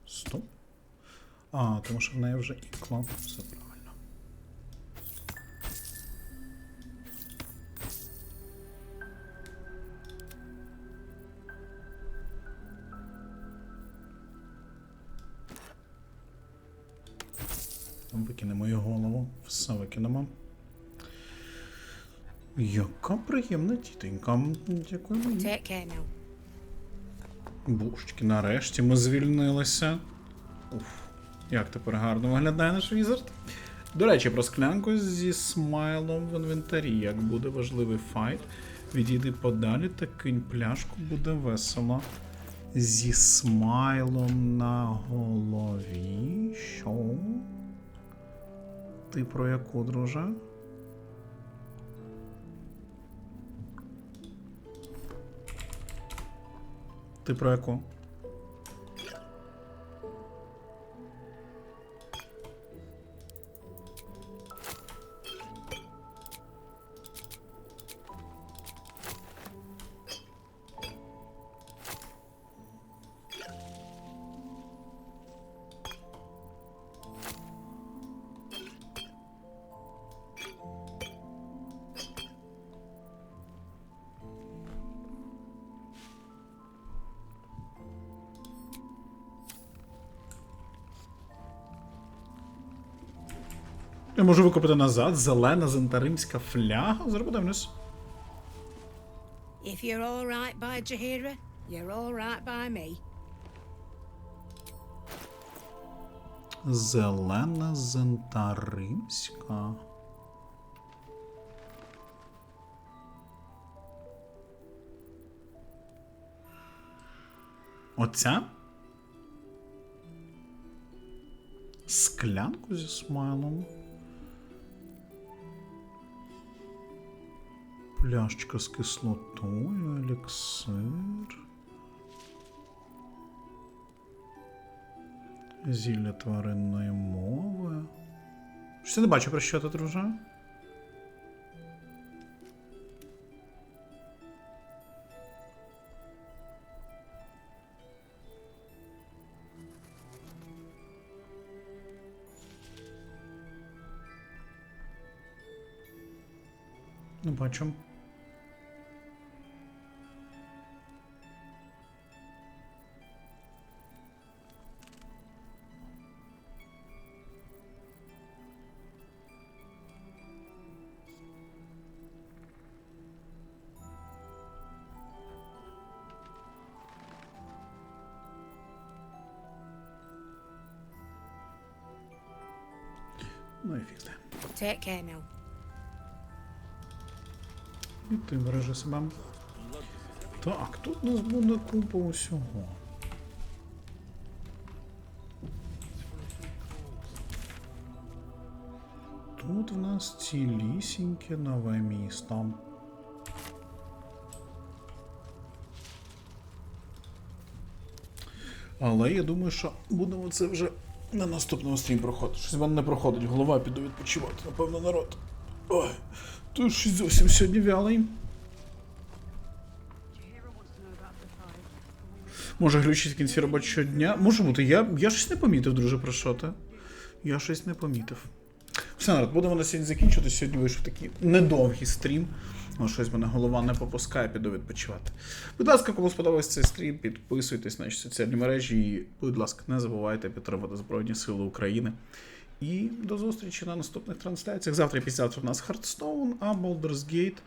Speaker 1: Стоп. А, тому що в неї вже ікла. Все правильно. Викинемо її голову. Все викинемо. Яка приємна тітенька. Дякуємо.
Speaker 22: Take care now.
Speaker 1: Бушечки, нарешті ми звільнилися. Уф, як тепер гарно виглядає наш візард. До речі, про склянку зі смайлом в інвентарі. Як буде важливий файт, відійди подалі та кинь пляшку, буде весело. Зі смайлом на голові. Що? Ти про яку, друже? Ти про яку? Я можу викопати назад. Зелена зентаримська фляга. Зараз подивлюсь.
Speaker 22: If you're all right by Jahira, you're all right by me.
Speaker 1: Зелена зентаримська. Оця? Склянку зі смайлом. Пляшечка з кислотою, еліксир. Зілля тваринної мови. Щось я не бачу, про що тут, друже. Не бачу. Ну і фіг з ним.
Speaker 22: Take care now.
Speaker 1: І ти бережи себе. Так, тут у нас буде купа усього. Тут в нас цілісіньке нове місто. Але я думаю, що будемо це вже на наступному стрім проходити. Щось в мене не проходить, голова, піду відпочивати, напевно, народ. Ой, тут щось зовсім сьогодні вялий. Може глючить в кінці робочого дня? Може бути, я щось не помітив, друже, про що ти? Я щось не помітив. Все, народ, будемо на сьогодні закінчувати. Сьогодні вийшов такий недовгий стрім. О, щось мене голова не попускає, піду відпочивати. Будь ласка, кому сподобався цей стрім, підписуйтесь на наші соціальні мережі і, будь ласка, не забувайте підтримувати Збройні Сили України. І до зустрічі на наступних трансляціях. Завтра і післязавтра у нас Hearthstone, а Baldur's Gate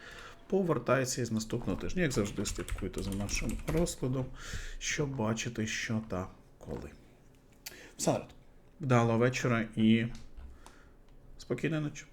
Speaker 1: повертається із наступного тижня. Як завжди, слідкуйте за нашим розкладом, щоб бачити, що та коли. Все, народ, вдалого вечора і спокійної ночі.